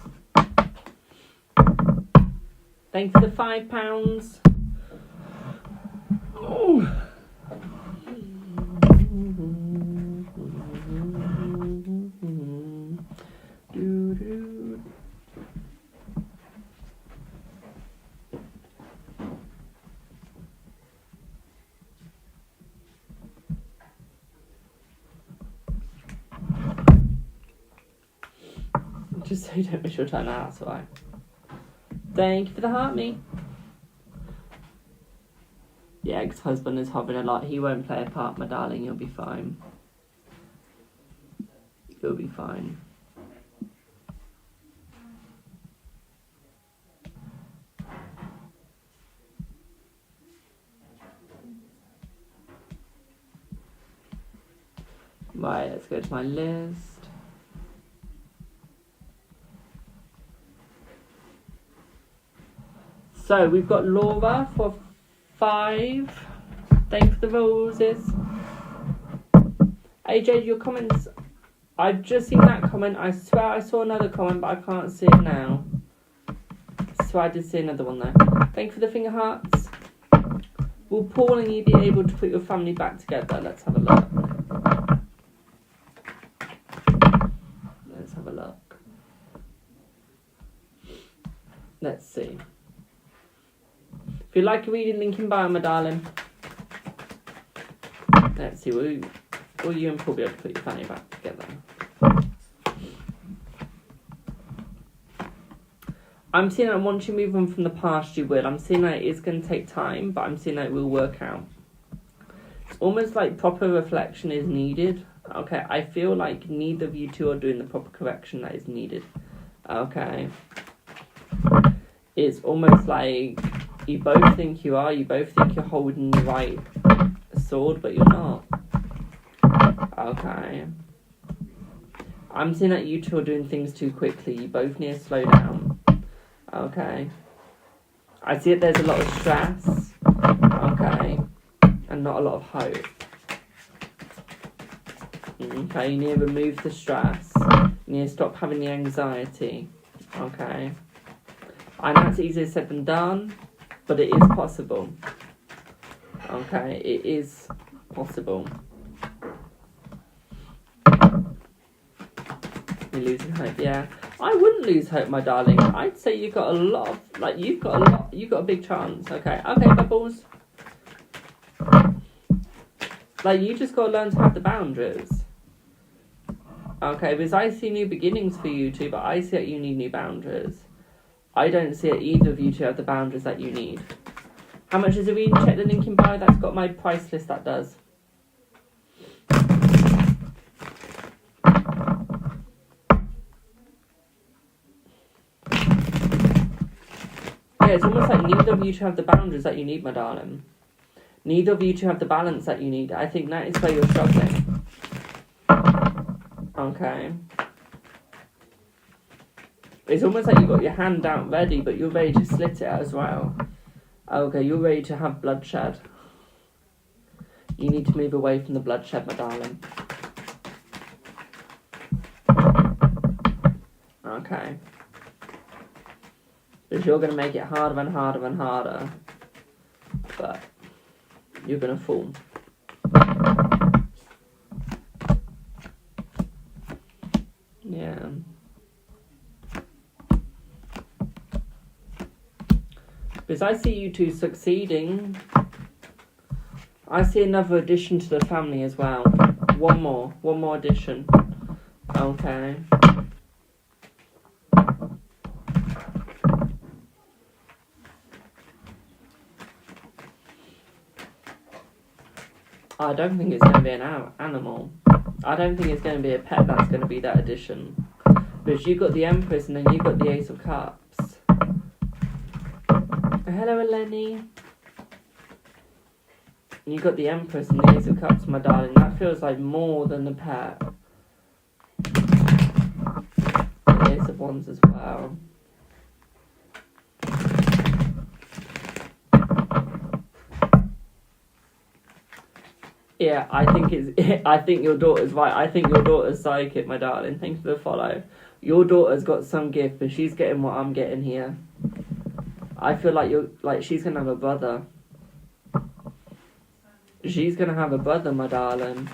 A: Thank you for the £5. Oh. Just so you don't miss your turn out, that's alright. Thank you for the heart, me. Yeah, ex-husband is hovering a lot. He won't play a part, my darling. You'll be fine. You'll be fine. Right, let's go to my list. So we've got Laura for 5. Thank you for the roses. AJ, your comments. I've just seen that comment. I swear I saw another comment, but I can't see it now. I swear I did see another one there. Thank you for the finger hearts. Will Paul and you be able to put your family back together? Let's have a look. Let's have a look. Let's see. If you'd like a reading, link in bio, my darling. Let's see, will you and Paul be able to put your family back together? I'm seeing that once you move on from the past, you will. I'm seeing that it is going to take time, but I'm seeing that it will work out. It's almost like proper reflection is needed, Okay, I feel like neither of you two are doing the proper correction that is needed. Okay. It's almost like you both think you are, you both think you're holding the right sword, but you're not. Okay. I'm seeing that you two are doing things too quickly. You both need to slow down. Okay. I see that there's a lot of stress. Okay. And not a lot of hope. Okay, you need to remove the stress. You need to stop having the anxiety. Okay. I know it's easier said than done, but it is possible. Okay, it is possible. You're losing hope, yeah. I wouldn't lose hope, my darling. I'd say you've got a lot of, like, you've got a big chance. Okay, Bubbles. Like, you just got to learn to have the boundaries. Okay, because I see new beginnings for you two, but I see that you need new boundaries. I don't see that either of you two have the boundaries that you need. How much is a reading? Check the link in bio. That's got my price list, that does. Yeah, it's almost like neither of you two have the boundaries that you need, my darling. Neither of you two have the balance that you need. I think that is where you're struggling. Okay. It's almost like you've got your hand out ready, but you're ready to slit it as well. Okay, you're ready to have bloodshed. You need to move away from the bloodshed, my darling. Okay. Because you're going to make it harder and harder and harder. But you're going to fall. Yeah. Because I see you two succeeding. I see another addition to the family as well. One more addition. Okay. I don't think it's going to be an animal. I don't think it's going to be a pet that's going to be that addition. Because you got the Empress and then you got the Ace of Cups. Hello, Eleni. You got the Empress and the Ace of Cups, my darling. That feels like more than a pet. The Ace of Wands as well. Yeah, I think your daughter's right. I think your daughter's psychic, my darling. Thank you for the follow. Your daughter's got some gift, but she's getting what I'm getting here. I feel like she's gonna have a brother. She's gonna have a brother, my darling.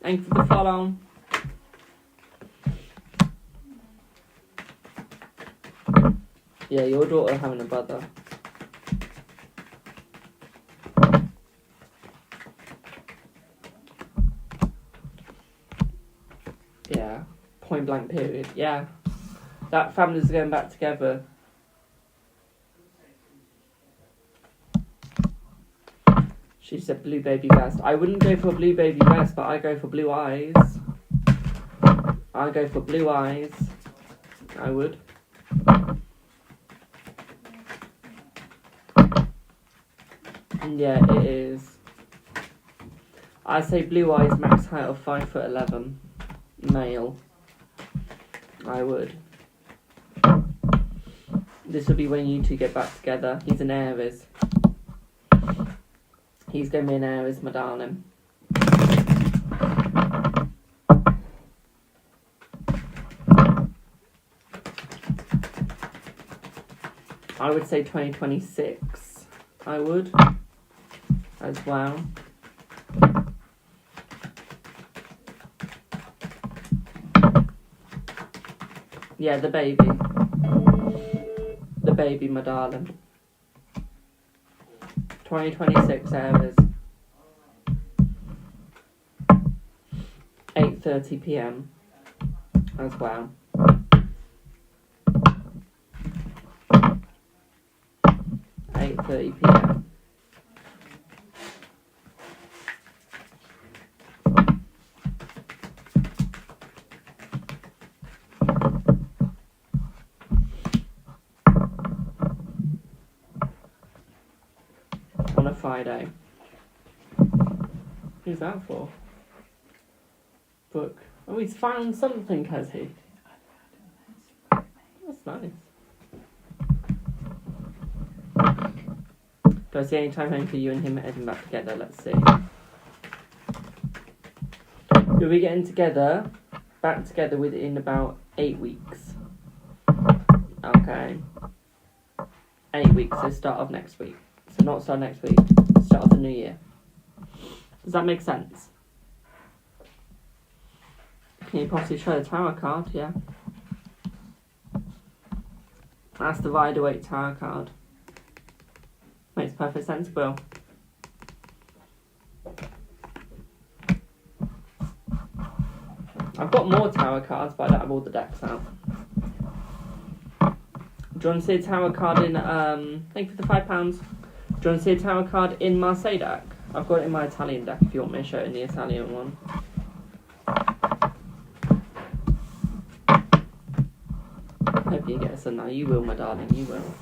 A: Thank you for the follow. Yeah, your daughter having a brother. Yeah, point blank period. Yeah, that family's going back together. She said blue baby vest. I wouldn't go for a blue baby vest, but I go for blue eyes. I go for blue eyes. I would. Yeah, it is. I say blue eyes, max height of 5'11", male. I would. This will be when you two get back together. He's an Aries. He's going to be an Aries, my darling. I would say 2026. I would. As well. Yeah, the baby. The baby, my darling. 2026 Aries. 8:30 p.m. as well. .30 p.m. Friday. Who's that for? Book. Oh, he's found something, has he? That's nice. Do I see any time home for you and him heading back together? Let's see. We'll be getting back together within about 8 weeks. Okay. 8 weeks, so start of next week. So not start next week, start of the new year. Does that make sense? Can you possibly show the tarot card? Yeah. That's the Rider-Waite tarot card. Makes perfect sense, Will. I've got more tarot cards, but I don't have all the decks out. Do you want to see a tarot card in, thank you for the £5. Do you want to see a tarot card in Marseille deck? I've got it in my Italian deck if you want me to show it in the Italian one. Hope you get some now. You will, my darling, you will.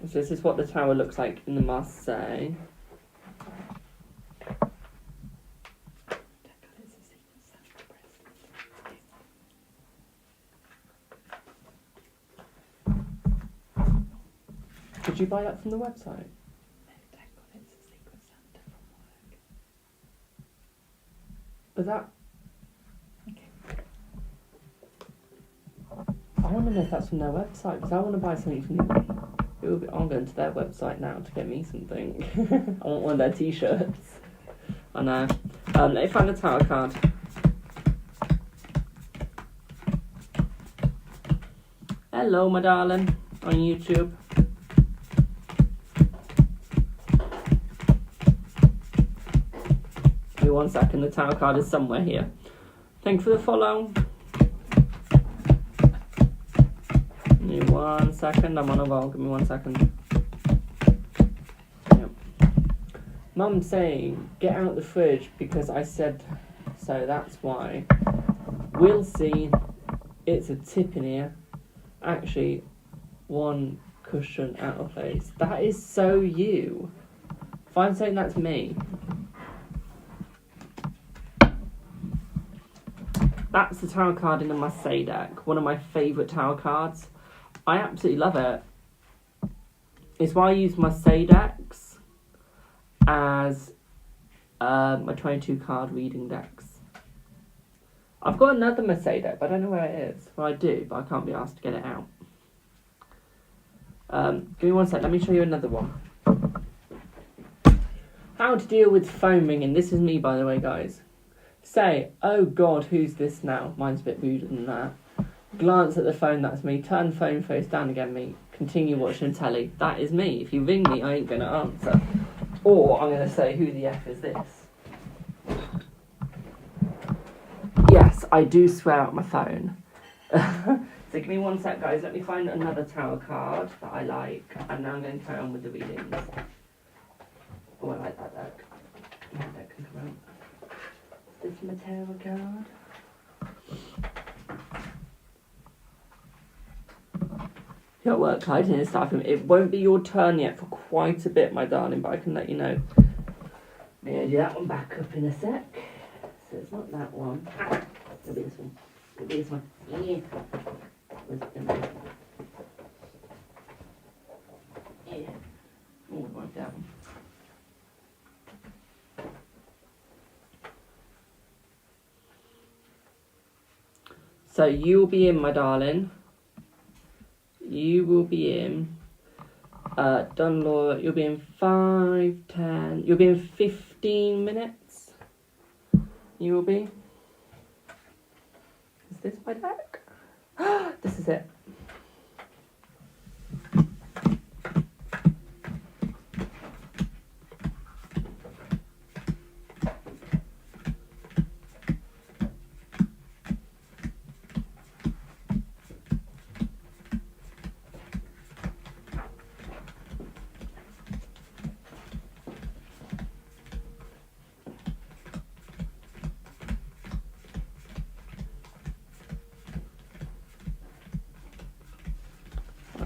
A: So this is what the tower looks like in the Marseille. Did you buy that from the website? But that...
B: Okay.
A: I want to know if that's from their website, because I want to buy something from them. I'm going to their website now to get me something. I want one of their t-shirts. I know. Let me find a tarot card. Hello, my darling, on YouTube. Give me 1 second, the tarot card is somewhere here. Thanks for the follow. Give me 1 second, I'm on a roll, give me 1 second. Yep. Mum's saying, get out the fridge because I said so, that's why. We'll see, it's a tip in here. Actually, one cushion out of place. That is so you. If I'm saying that's me. That's the tarot card in the Marseille deck. One of my favourite tarot cards. I absolutely love it. It's why I use Marseille decks as my 22 card reading decks. I've got another Marseille deck, but I don't know where it is. Well, I do, but I can't be asked to get it out. Give me 1 sec, let me show you another one. How to deal with phone ringing. This is me, by the way, guys. Say, oh God, who's this now? Mine's a bit ruder than that. Glance at the phone, that's me. Turn phone face down again, me. Continue watching telly. That is me. If you ring me, I ain't going to answer. Or I'm going to say, who the F is this? Yes, I do swear at my phone. So give me 1 sec, guys. Let me find another tarot card that I like. And now I'm going to carry on with the readings. Oh, I like that deck. That deck can come out. Is this my tarot card? Your work hiding in the staff room. It won't be your turn yet for quite a bit, my darling, but I can let you know. Maybe do that one back up in a sec. So it's not that one. It'll be this one. It'll be this one. Yeah. Where's it gonna be? Yeah. Oh, it won't be that one. So you'll be in, my darling. You will be in. Done, Laura. You'll be in 5, 10. You'll be in 15 minutes. You will be. Is this my deck? This is it.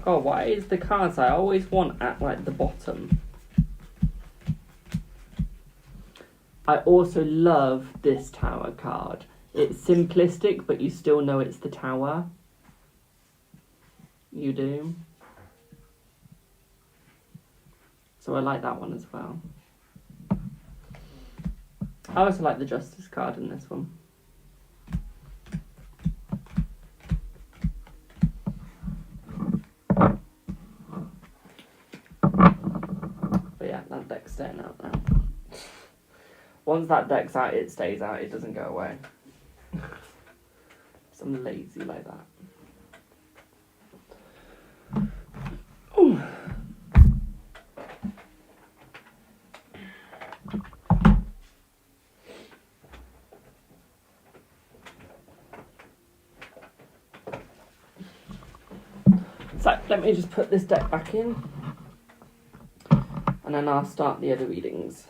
A: Oh, why is the cards I always want at like the bottom? I also love this tower card. It's simplistic, but you still know it's the tower. You do. So I like that one as well. I also like the Justice card in this one. But yeah, that deck's staying out now. Once that deck's out, it stays out. It doesn't go away. So I'm lazy like that. Ooh. So let me just put this deck back in, and then I'll start the other readings.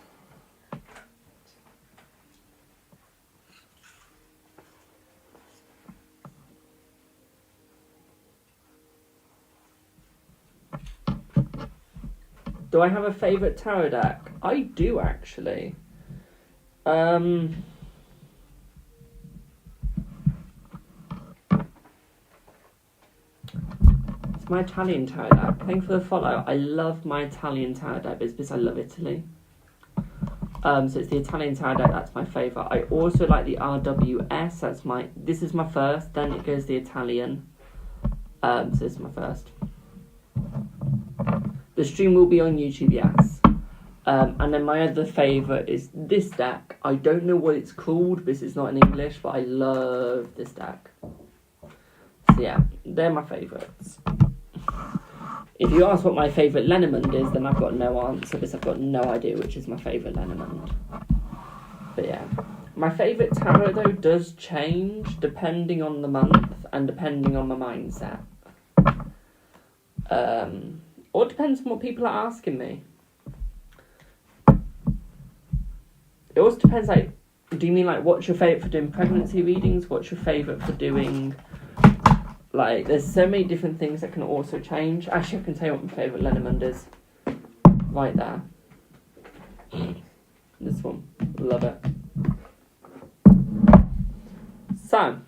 A: Do I have a favourite tarot deck? I do, actually. It's my Italian tarot deck. Thanks for the follow. I love my Italian tarot deck because I love Italy. So it's the Italian tarot deck, that's my favourite. I also like the RWS, this is my first, then it goes the Italian. So this is my first. The stream will be on YouTube, yes. And then my other favourite is this deck. I don't know what it's called because it's not in English, but I love this deck. So yeah, they're my favourites. If you ask what my favourite Lenormand is, then I've got no answer because I've got no idea which is my favourite Lenormand. But yeah. My favourite tarot, though, does change depending on the month and depending on my mindset. Or it depends on what people are asking me. It also depends, like, do you mean, like, what's your favourite for doing pregnancy readings? What's your favourite for doing, like, there's so many different things that can also change. Actually, I can tell you what my favourite Lenormand is. Right there. This one. Love it. So,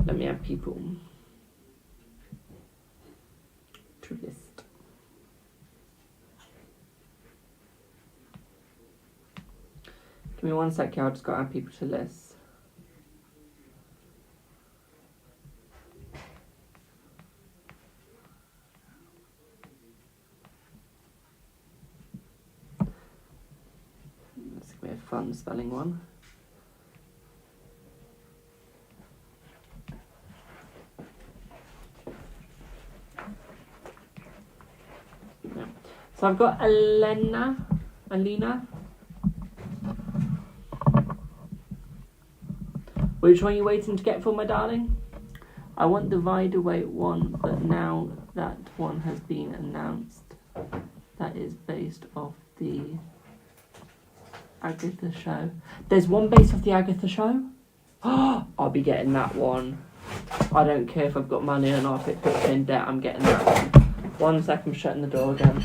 A: let me add people to list. Give me 1 sec, I'll just got to add people to list. This could be a fun spelling one. Yeah. So I've got Alina. Which one are you waiting to get for, my darling? I want the Rider-Waite one, but now that one has been announced. That is based off the Agatha show. There's one based off the Agatha show? I'll be getting that one. I don't care if I've got money or not, if it puts me in debt, I'm getting that one. 1 sec, I'm shutting the door again.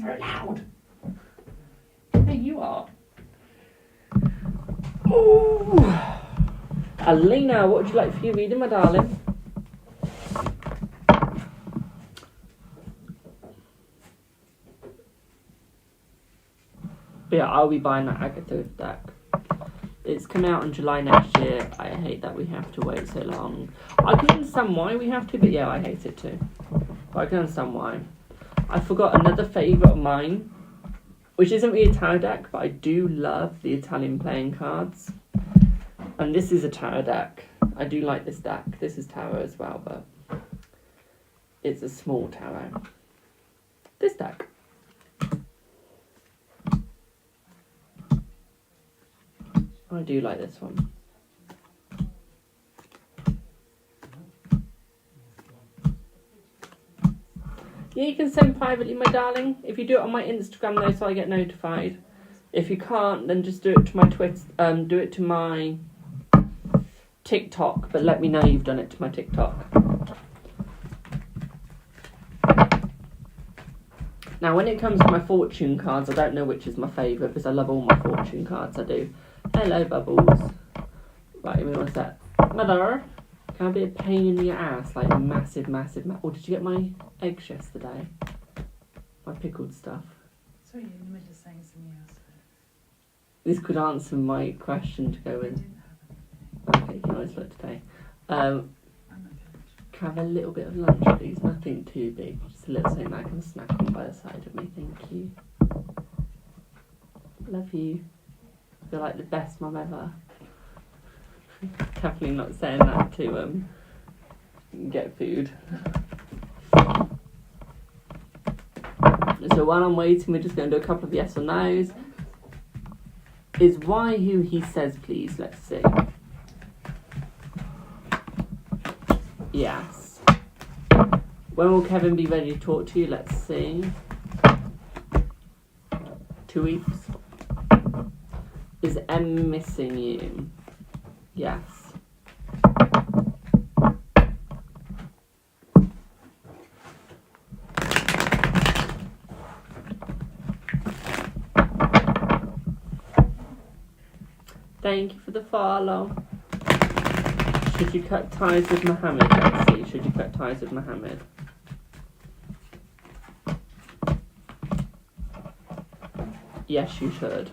A: So loud. Hey, you are. Ooh. Alina, what would you like for your reading, my darling? But yeah, I'll be buying that Agatha deck. It's coming out in July next year. I hate that we have to wait so long. I can understand why we have to, but yeah, I hate it too. But I can understand why. I forgot another favourite of mine, which isn't really a tarot deck, but I do love the Italian playing cards. And this is a tarot deck. I do like this deck. This is tarot as well, but it's a small tarot. This deck. I do like this one. Yeah, you can send privately, my darling. If you do it on my Instagram, though, so I get notified. If you can't, then just do it to my Twitter. Do it to my TikTok, but let me know you've done it to my TikTok. Now, when it comes to my fortune cards, I don't know which is my favourite because I love all my fortune cards. I do. Hello, Bubbles. Right, give me one sec. Mother, can I be a pain in your ass? Like, massive. Oh, did you get my eggs yesterday? My pickled stuff.
B: Sorry, you're in the middle of saying something else.
A: This could answer my question to go
B: I
A: in.
B: didn't have anything.
A: Okay, you can always look today.
B: I'm not going
A: Can I have a little bit of lunch, please? Nothing too big. Just a little thing that I can snack on by the side of me. Thank you. Love you. You're like the best mum ever. Definitely not saying that to get food. So while I'm waiting, we're just going to do a couple of yes or no's. Is why who he says, please? Let's see. Yes. When will Kevin be ready to talk to you? Let's see. 2 weeks. Is M missing you? Yes. Thank you for the follow. Should you cut ties with Mohammed? Let's see. Should you cut ties with Mohammed? Yes, you should.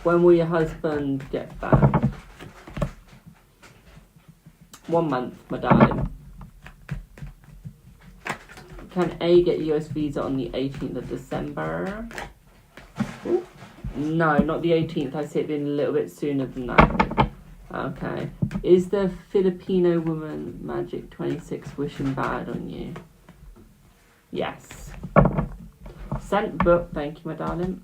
A: When will your husband get back? 1 month, my darling. Can A get US visa on the 18th of December? Ooh. No, not the 18th. I see it being a little bit sooner than that. Okay. Is the Filipino woman Magic 26 wishing bad on you? Yes. Sent book. Thank you, my darling.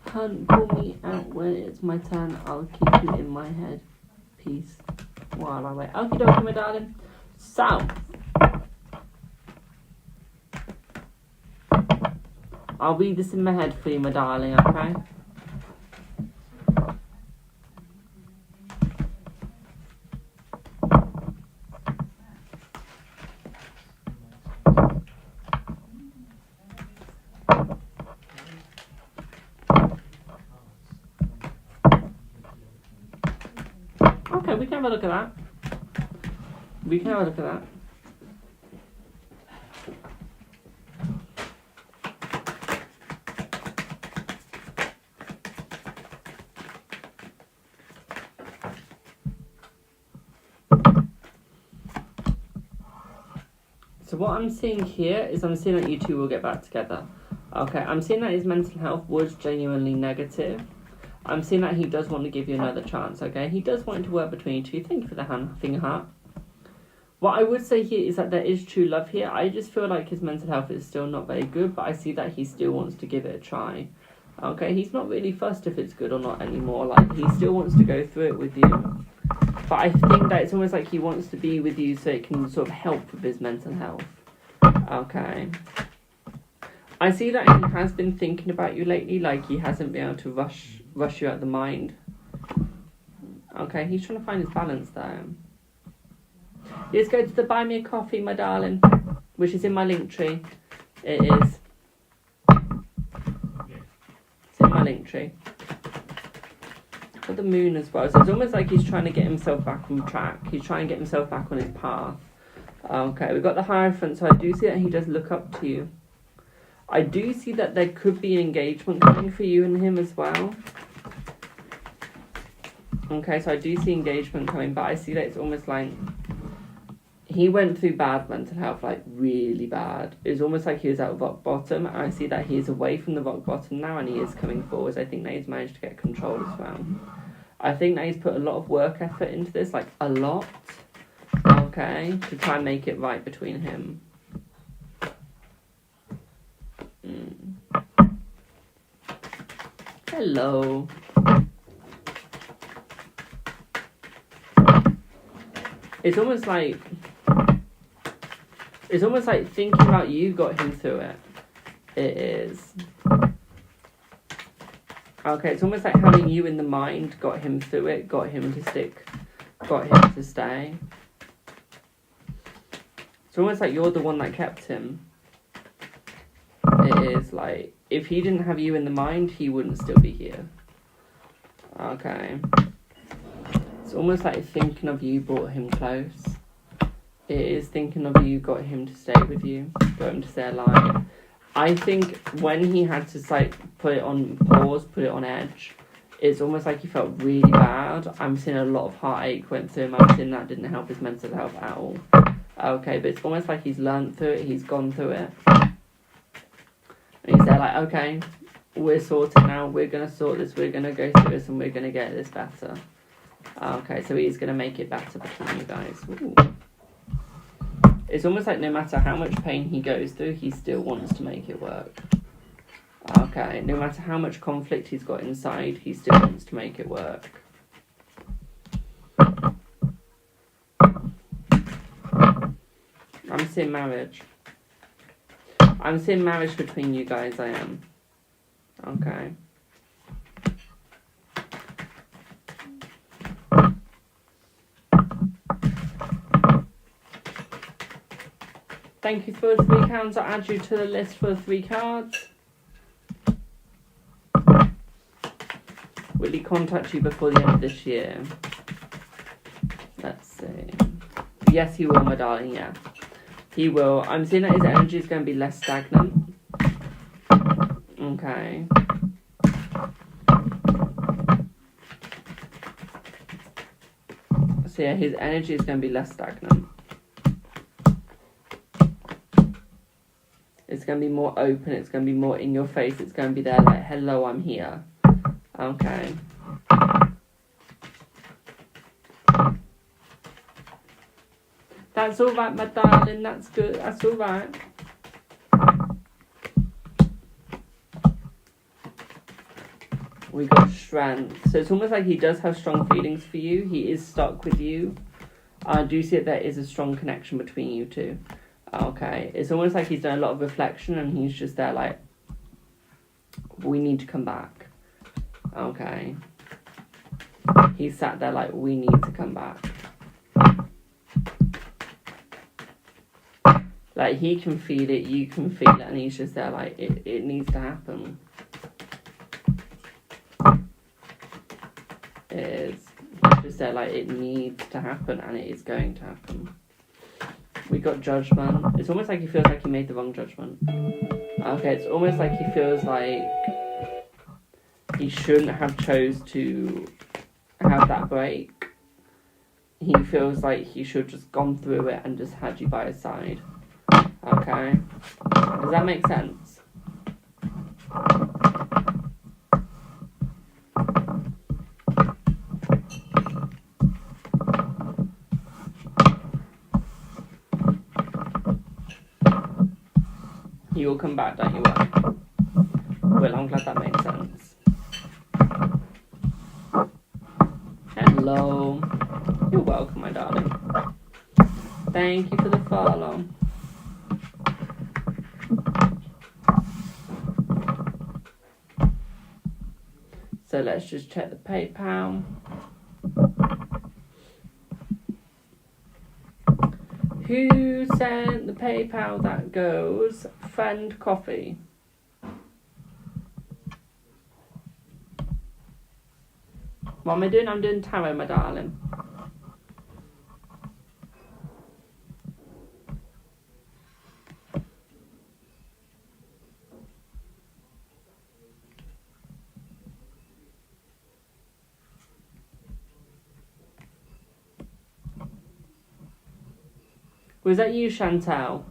A: Can't pull me out when it's my turn. I'll keep you in my head. Peace. While I wait. Okie dokie, my darling. So, I'll read this in my head for you, my darling, okay? Okay, we can have a look at that. We can have a look at that. So what I'm seeing here is I'm seeing that you two will get back together. Okay, I'm seeing that his mental health was genuinely negative. I'm seeing that he does want to give you another chance, okay? He does want to work between you two. Thank you for the finger heart. What I would say here is that there is true love here. I just feel like his mental health is still not very good, but I see that he still wants to give it a try. Okay, he's not really fussed if it's good or not anymore. Like, he still wants to go through it with you. But I think that it's almost like he wants to be with you so it can sort of help with his mental health. Okay. I see that he has been thinking about you lately, like he hasn't been able to rush you out of the mind. Okay, he's trying to find his balance though. Let's go to the buy me a coffee, my darling, which is in my link tree. It is. It's in my link tree. Got the moon as well. So it's almost like he's trying to get himself back on track. He's trying to get himself back on his path. Okay, we've got the Hierophant, so I do see that he does look up to you. I do see that there could be an engagement coming for you and him as well. Okay, so I do see engagement coming, but I see that it's almost like he went through bad mental health, like really bad. It's almost like he was at rock bottom, and I see that he is away from the rock bottom now, and he is coming forwards. I think that he's managed to get control as well. I think that he's put a lot of work effort into this, like a lot, okay, to try and make it right between him. Hello. It's almost like thinking about you got him through it. It is. Okay, it's almost like having you in the mind got him through it, got him to stick, got him to stay. It's almost like you're the one that kept him. It is like, if he didn't have you in the mind, he wouldn't still be here. Okay. It's almost like thinking of you brought him close. It is thinking of you got him to stay with you, got him to stay alive. I think when he had to like put it on pause, put it on edge, it's almost like he felt really bad. I'm seeing a lot of heartache went through him. I'm seeing that didn't help his mental health at all. Okay, but it's almost like he's learned through it, he's gone through it. And he's there like, okay, we're sorted now, we're going to sort this, we're going to go through this and we're going to get this better. Okay, so he's going to make it better between you guys. Ooh. It's almost like no matter how much pain he goes through, he still wants to make it work. Okay, no matter how much conflict he's got inside, he still wants to make it work. I'm seeing marriage. I'm seeing marriage between you guys, I am. Okay. Thank you for the 3 cards. I'll add you to the list for the 3 cards. Will he contact you before the end of this year? Let's see. Yes, he will, my darling, yeah. He will. I'm seeing that his energy is going to be less stagnant. Okay. So yeah, his energy is going to be less stagnant. It's going to be more open, it's going to be more in your face, it's going to be there like, hello, I'm here. Okay. That's alright, my darling, that's good, that's alright. We got strength. So it's almost like he does have strong feelings for you, he is stuck with you. I do see that there is a strong connection between you two. Okay, it's almost like he's done a lot of reflection and he's just there like, we need to come back. Okay. He sat there like, we need to come back. Like, he can feel it, you can feel it, and he's just there like, it needs to happen. It is. He's just there like, it needs to happen, and it is going to happen. We got judgment. It's almost like he feels like he made the wrong judgment. Okay, it's almost like he feels like he shouldn't have chose to have that break. He feels like he should just gone through it and just had you by his side. Okay? Does that make sense? You will come back, don't you, Will? Well, I'm glad that makes sense. Hello. You're welcome, my darling. Thank you for the follow. So let's just check the PayPal. Who sent the PayPal that goes friend coffee? What am I doing? I'm doing tarot, my darling. Was that you, Chantal?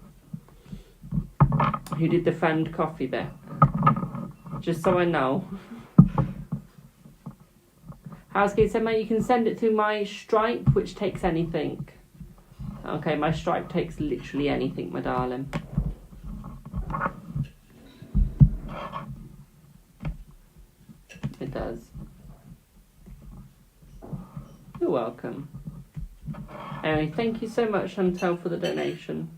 A: Who did the friend coffee bit? Just so I know. Housekeeper said, mate, you can send it through my Stripe, which takes anything. Okay, my Stripe takes literally anything, my darling. It does. You're welcome. Anyway, thank you so much, Chantel, for the donation.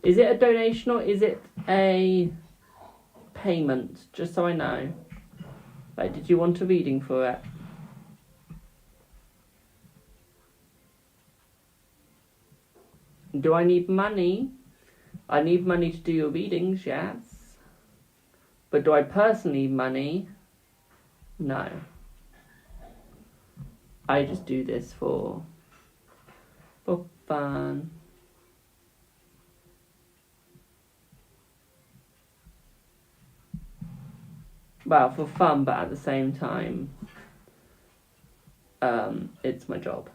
A: Is it a donation or is it a payment? Just so I know. Like, did you want a reading for it? Do I need money? I need money to do your readings, yes. But do I personally need money? No. I just do this for fun. Well, for fun, but at the same time, it's my job.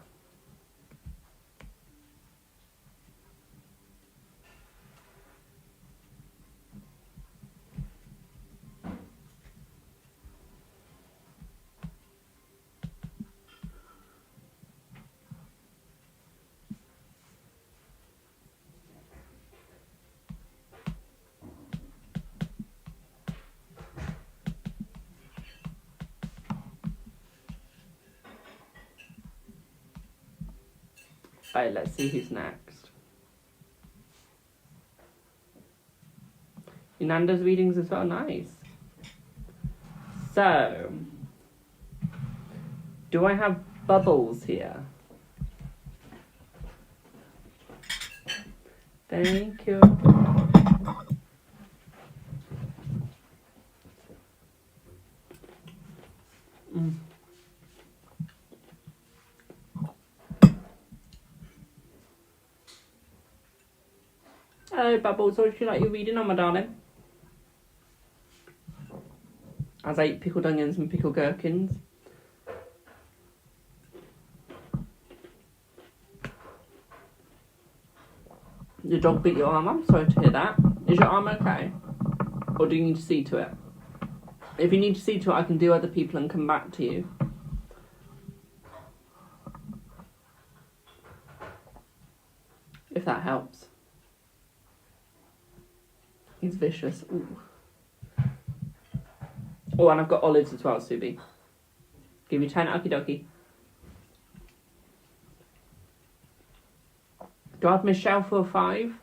A: Alright, let's see who's next. Inanda's readings as well, nice. So, do I have bubbles here? Thank you. Hello, Bubbles. Would you like your reading on, my darling? As I eat pickled onions and pickled gherkins. Your dog bit your arm. I'm sorry to hear that. Is your arm okay? Or do you need to see to it? If you need to see to it, I can do other people and come back to you. If that helps. He's vicious. Ooh. Oh, and I've got olives as well, Subi. Give you 10, okie dokie. Do I have Michelle for a 5?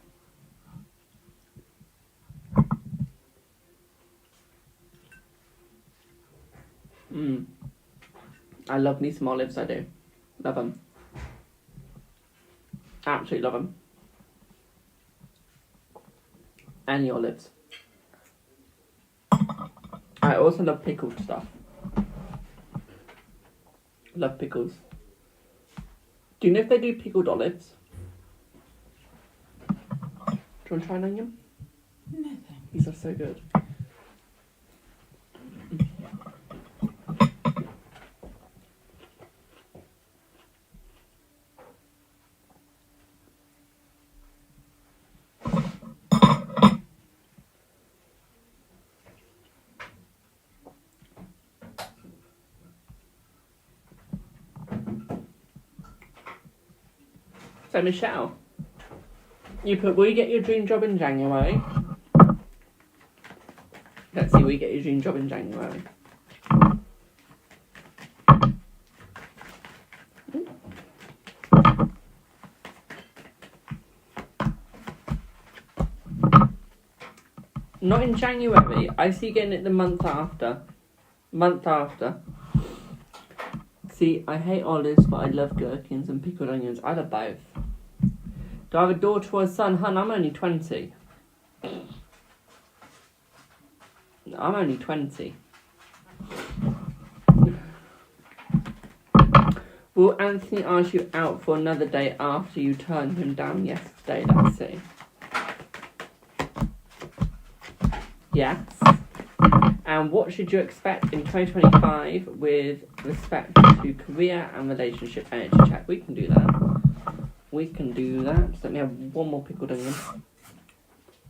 A: I love me some olives, I do. Love them. Absolutely love them. Any olives. I also love pickled stuff. Love pickles. Do you know if they do pickled olives? Do you want to try an onion?
B: No, thanks.
A: These are so good. So Michelle, you put, will you get your dream job in January? Let's see, will you get your dream job in January? Not in January. I see you getting it the month after. Month after. See, I hate olives, but I love gherkins and pickled onions. I love both. Do I have a daughter or a son? Hun, I'm only 20. I'm only 20. Will Anthony ask you out for another day after you turned him down yesterday? Let's see. Yes. And what should you expect in 2025 with respect to career and relationship energy check? We can do that. We can do that. Just let me have one more pickled onion.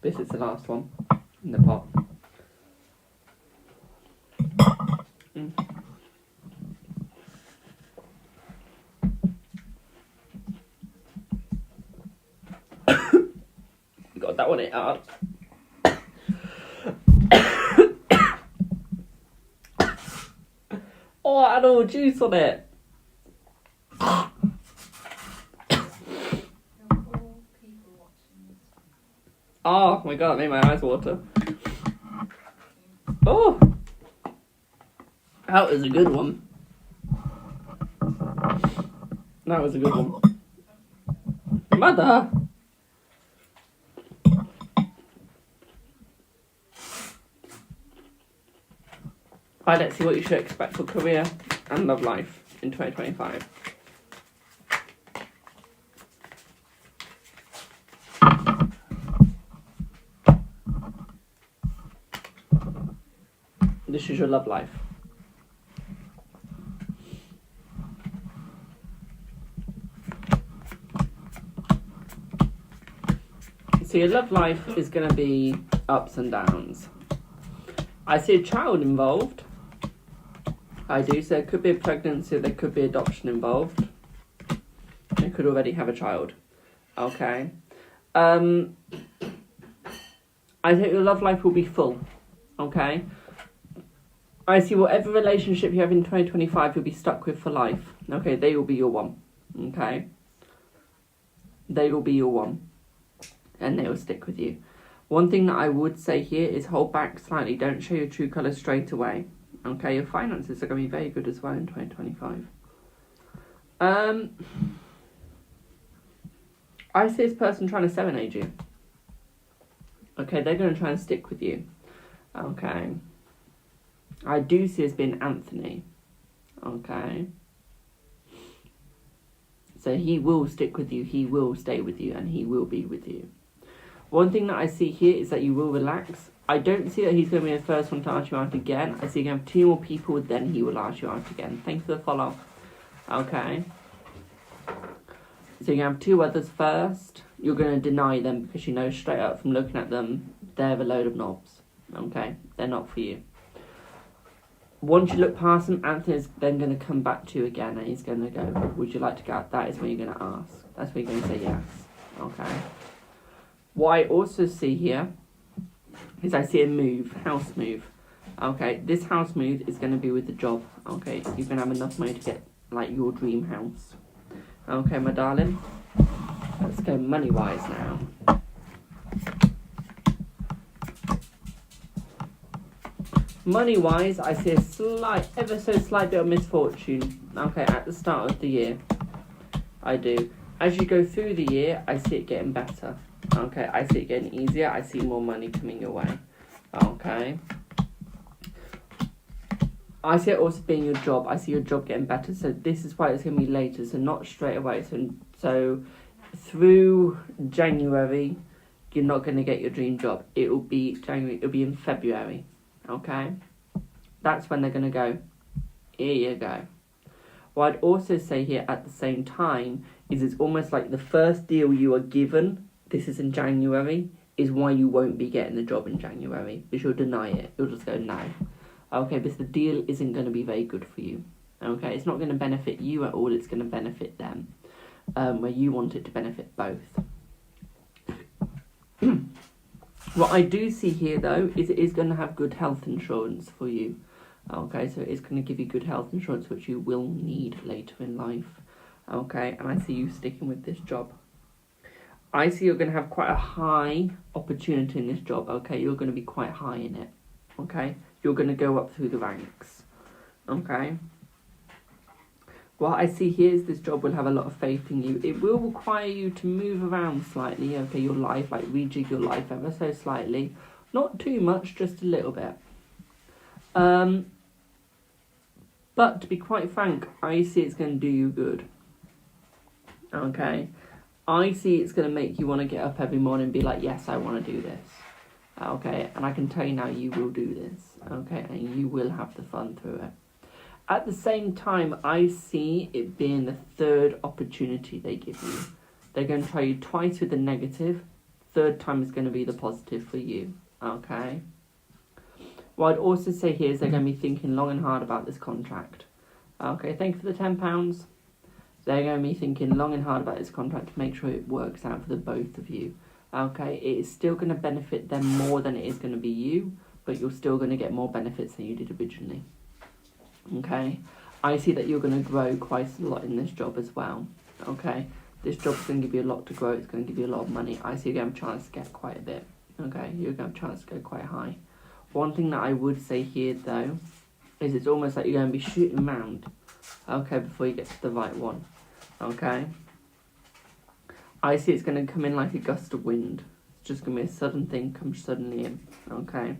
A: This is the last one in the pot. Got that one up. Oh, I had all juice on it. Oh my god, it made my eyes water. Oh! That was a good one. That was a good one. Mother! Right, let's see what you should expect for career and love life in 2025. This is your love life. So your love life is going to be ups and downs. I see a child involved. I do. So there could be a pregnancy, there could be adoption involved. You could already have a child. Okay. I think your love life will be full. Okay. I see whatever relationship you have in 2025 you'll be stuck with for life. Okay, they will be your one. Okay. They will be your one. And they will stick with you. One thing that I would say here is hold back slightly. Don't show your true colours straight away. Okay, your finances are going to be very good as well in 2025. I see this person trying to serenade you. Okay, they're going to try and stick with you. Okay. I do see this being Anthony. Okay. So he will stick with you, he will stay with you, and he will be with you. One thing that I see here is that you will relax. I don't see that he's going to be the first one to ask you out again. I see you have 2 more people, then he will ask you out again. Thanks for the follow. Okay. So you have 2 others first. You're going to deny them because you know straight up from looking at them, they're a load of knobs. Okay. They're not for you. Once you look past them, Anthony's then going to come back to you again and he's going to go, would you like to go out? That is when you're going to ask. That's when you're going to say yes. Okay. What I also see here is I see a move, house move. Okay, this house move is going to be with the job. Okay, you're going to have enough money to get like your dream house. Okay, my darling. Let's go money-wise now. Money-wise, I see a slight, ever so slight bit of misfortune. Okay, at the start of the year. I do. As you go through the year, I see it getting better. Okay, I see it getting easier. I see more money coming your way. Okay. I see it also being your job. I see your job getting better. So this is why it's going to be later. So not straight away. So through January, you're not going to get your dream job. It will be January. It'll be in February. Okay. That's when they're going to go, here you go. What I'd also say here at the same time is it's almost like the first deal you are given, this is in January, is why you won't be getting the job in January. Because you'll deny it. You'll just go, no. Okay, because the deal isn't going to be very good for you. Okay, it's not going to benefit you at all. It's going to benefit them. Where you want it to benefit both. What I do see here, though, is it is going to have good health insurance for you. Okay, so it's going to give you good health insurance, which you will need later in life. Okay, and I see you sticking with this job. I see you're going to have quite a high opportunity in this job. Okay, you're going to be quite high in it. Okay, you're going to go up through the ranks. Okay. What I see here is this job will have a lot of faith in you. It will require you to move around slightly, okay, your life, like rejig your life ever so slightly. Not too much, just a little bit. But to be quite frank, I see it's going to do you good. Okay. I see it's going to make you want to get up every morning and be like, yes, I want to do this. Okay, and I can tell you now you will do this. Okay, and you will have the fun through it. At the same time, I see it being the third opportunity they give you. They're going to try you twice with the negative. Third time is going to be the positive for you. Okay. What I'd also say here is they're going to be thinking long and hard about this contract. Okay, thank you for the £10. They're going to be thinking long and hard about this contract to make sure it works out for the both of you. Okay, it is still going to benefit them more than it is going to be you, but you're still going to get more benefits than you did originally. Okay, I see that you're going to grow quite a lot in this job as well. Okay, this job's going to give you a lot to grow. It's going to give you a lot of money. I see you have a chance to get quite a bit. Okay, you're going to have a chance to go quite high. One thing that I would say here, though, is it's almost like you're going to be shooting round, okay, before you get to the right one, okay? I see it's going to come in like a gust of wind. It's just going to be a sudden thing, come suddenly in, okay?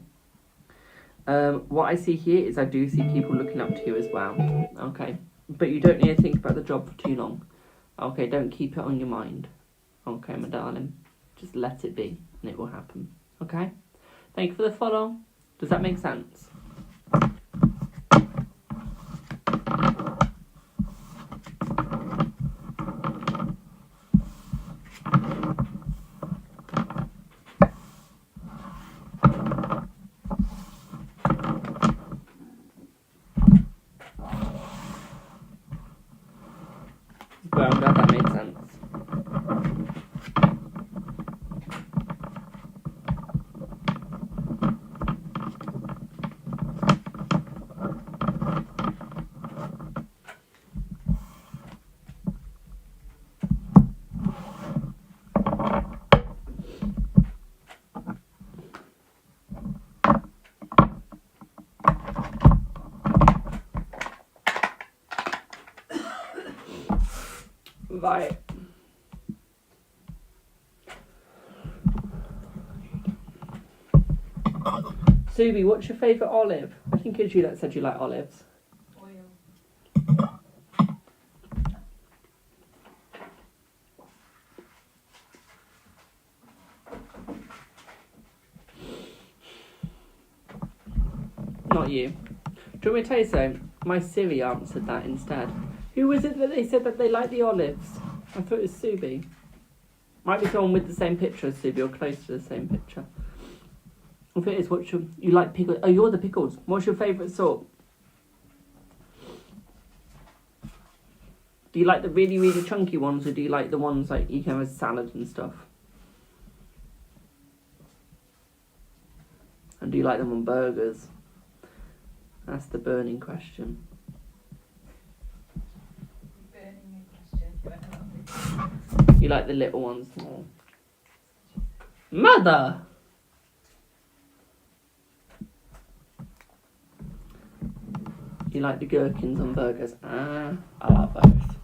A: What I see here is I do see people looking up to you as well, okay? But you don't need to think about the job for too long, okay? Don't keep it on your mind, okay, my darling? Just let it be, and it will happen, okay? Thank you for the follow. Does that make sense? Well, I'm glad that made sense. Right. Subi, what's your favourite olive? I think it's you that said you like olives.
B: Oil.
A: Not you. Do you want me to tell you something? My Siri answered that instead. Who was it that they said that they liked the olives? I thought it was Subi. Might be someone with the same picture as Subi or close to the same picture. If it is, you like pickles? Oh, you're the pickles. What's your favourite sort? Do you like the really, really chunky ones, or do you like the ones like you can have a salad and stuff? And do you like them on burgers? That's the burning question.
B: Burning question.
A: You like the little ones more? Mother! You like the gherkins on burgers? I like both.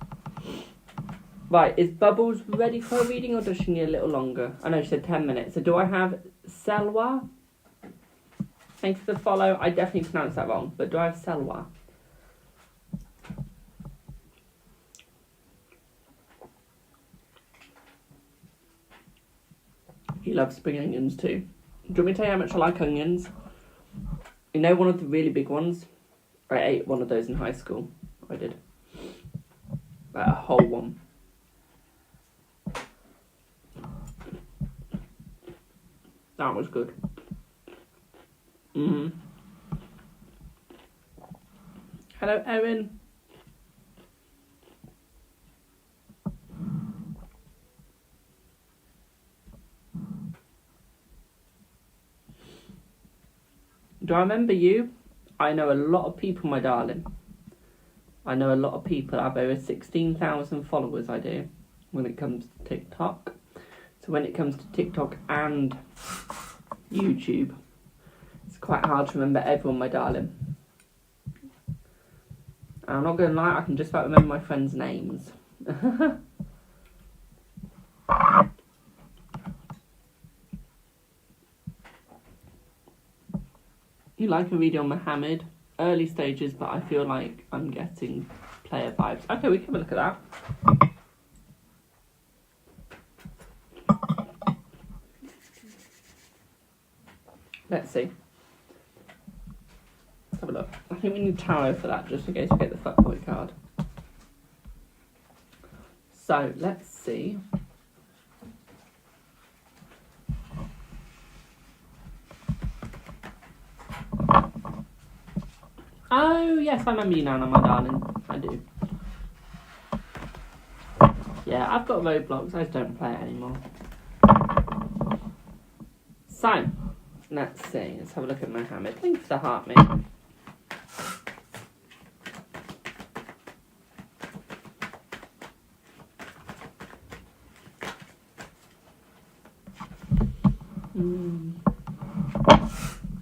A: Right, is Bubbles ready for a reading, or does she need a little longer? I know she said 10 minutes. So do I have Selwa? Thanks for the follow. I definitely pronounced that wrong, but do I have Selwa? He loves spring onions too. Do you want me to tell you how much I like onions? You know, one of the really big ones? I ate one of those in high school. I did. Like a whole one. That was good. Hello, Erin. Do I remember you? I know a lot of people, my darling. I know a lot of people. I have over 16,000 followers, I do, when it comes to TikTok. So when it comes to TikTok and YouTube, it's quite hard to remember everyone, my darling. And I'm not going to lie, I can just about remember my friends' names. You like a video on Mohammed? Early stages, but I feel like I'm getting player vibes. Okay, we can have a look at that. Let's see. Let's have a look. I think we need tarot for that, just in case we get the fuckboy card. So, let's see. Oh, yes, I remember you now, my darling. I do. Yeah, I've got Roblox. I just don't play it anymore. So, let's see. Let's have a look at Mohammed. Thanks for the heart, mate.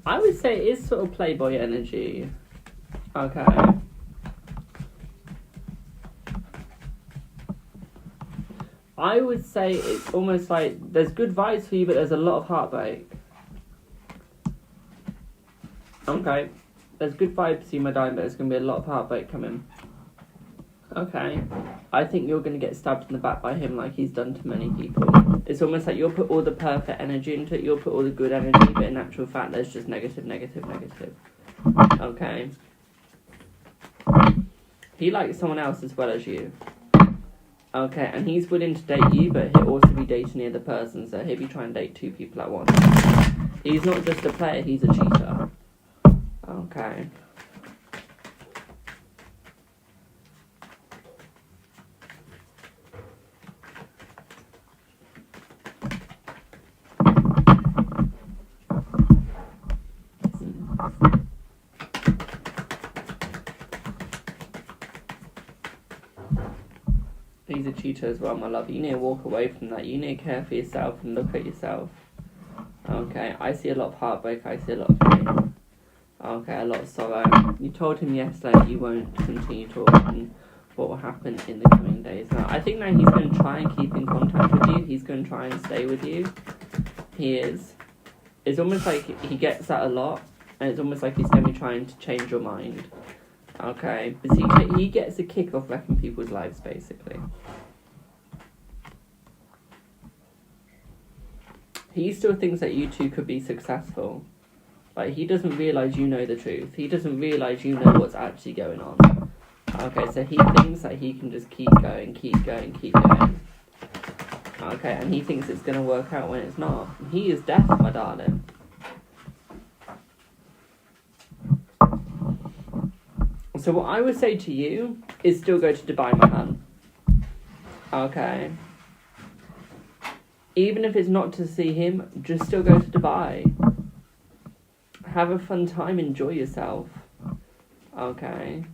A: I would say it is sort of playboy energy. Okay. I would say it's almost like there's good vibes for you, but there's a lot of heartbreak. Okay. There's good vibes for you, my darling, but there's going to be a lot of heartbreak coming. Okay. I think you're going to get stabbed in the back by him like he's done to many people. It's almost like you'll put all the perfect energy into it, you'll put all the good energy, but in actual fact there's just negative. Okay. He likes someone else as well as you. Okay, and he's willing to date you, but he'll also be dating the other person, so he'll be trying to date two people at once. He's not just a player, he's a cheater. Okay. He's a cheater as well, my love. You need to walk away from that. You need to care for yourself and look at yourself. Okay, I see a lot of heartbreak. I see a lot of pain. Okay, a lot of sorrow. You told him yesterday you won't continue talking. What will happen in the coming days? Now, I think now he's going to try and keep in contact with you. He's going to try and stay with you. He is. It's almost like he gets that a lot, and it's almost like he's going to be trying to change your mind. Okay, but he gets a kick off wrecking people's lives, basically. He still thinks that you two could be successful. Like, he doesn't realise you know the truth. He doesn't realise you know what's actually going on. Okay, so he thinks that he can just keep going. Okay, and he thinks it's going to work out when it's not. He is death, my darling. So what I would say to you is still go to Dubai, my man. Okay. Even if it's not to see him, just still go to Dubai. Have a fun time, enjoy yourself. Okay.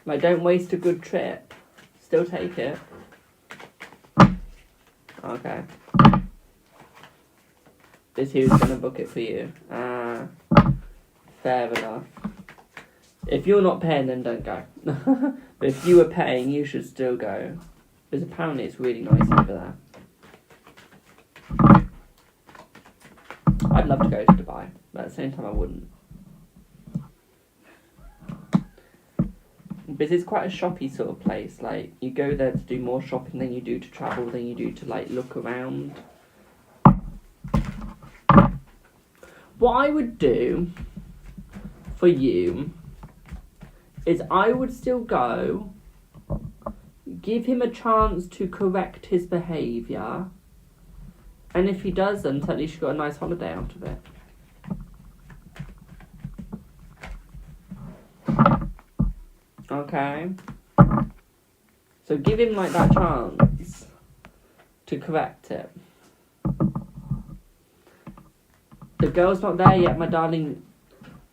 A: Like, don't waste a good trip. Still take it. Okay. Is who's going to book it for you. Fair enough. If you're not paying, then don't go. But if you were paying, you should still go. Because apparently it's really nice over there. I'd love to go to Dubai, but at the same time I wouldn't. Because it's quite a shoppy sort of place. Like, you go there to do more shopping than you do to travel, than you do to, like, look around. What I would do for you is I would still go, give him a chance to correct his behaviour, and if he doesn't, at least you got a nice holiday out of it. Okay? So give him, like, that chance to correct it. The girl's not there yet, my darling.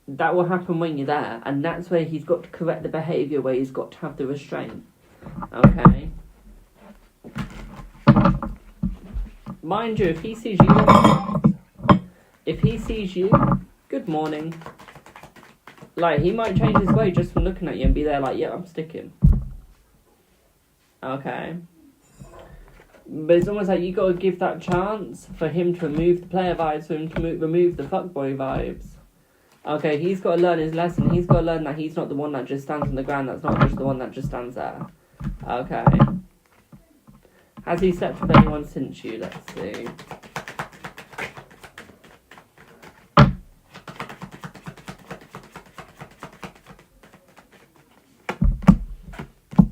A: That will happen when you're there, and that's where he's got to correct the behaviour, where he's got to have the restraint. Okay? Mind you, if he sees you, good morning. Like, he might change his way just from looking at you and be there like, yeah, I'm sticking. Okay? But it's almost like you got to give that chance for him to remove the player vibes, for him to remove the fuckboy vibes. Okay, he's got to learn his lesson. He's got to learn that he's not the one that just stands on the ground. That's not just the one that just stands there. Okay. Has he slept with anyone since you? Let's see.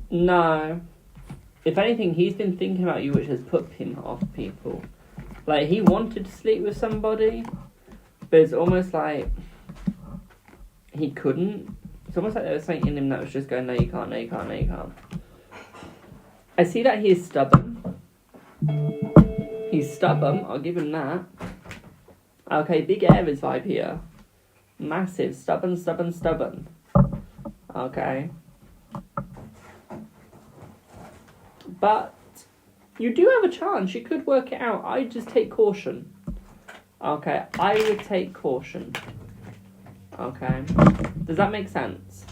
A: No. If anything, he's been thinking about you, which has put him off people. Like, he wanted to sleep with somebody, but it's almost like he couldn't. It's almost like there was something in him that was just going, no, you can't, no, you can't, no, you can't. I see that he is stubborn. He's stubborn, I'll give him that. Okay, big Aries vibe here. Massive, stubborn. Okay. But You do have a chance. You could work it out. I just take caution. Okay, I would take caution. Okay. Does that make sense?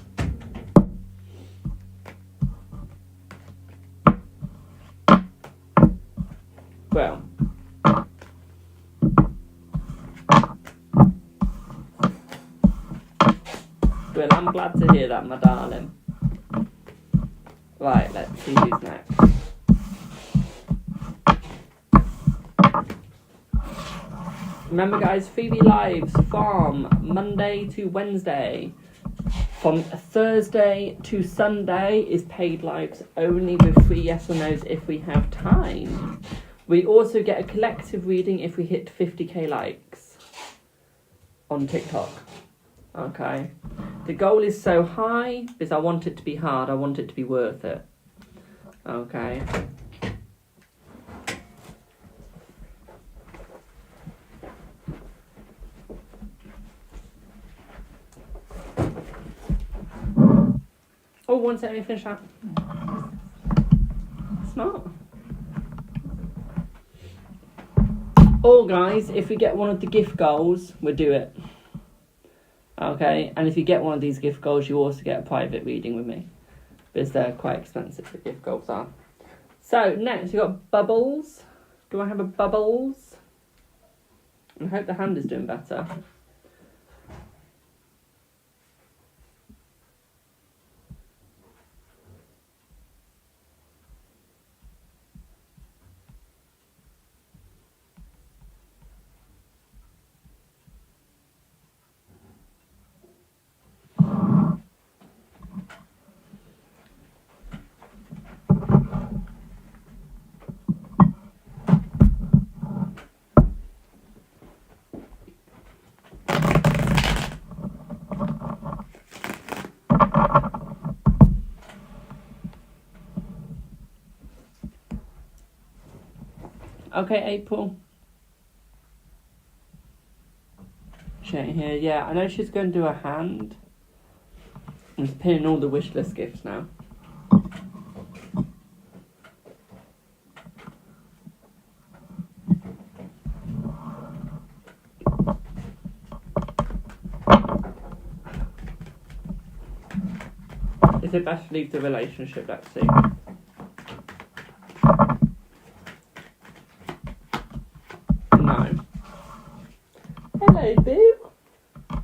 A: Well. Well, I'm glad to hear that, my darling. Right, let's see who's next. Remember, guys, Phoebe Lives from Monday to Wednesday. From Thursday to Sunday is paid lives only with 3 yes or no's if we have time. We also get a collective reading if we hit 50k likes on TikTok. Okay. The goal is so high because I want it to be hard. I want it to be worth it. Okay. Oh, one second, let me finish that. Smart. Oh, guys, if we get one of the gift goals, we'll do it. Okay, and if you get one of these gift goals, you also get a private reading with me. Because they're quite expensive, the gift goals are. So, next, we've got bubbles. Do I have a bubbles? I hope the hand is doing better. Okay, April. She ain't here. Yeah, I know she's going to do a hand. I'm just pinning all the wish list gifts now. Is it best to leave the relationship? Let's see. No. Hello, boo.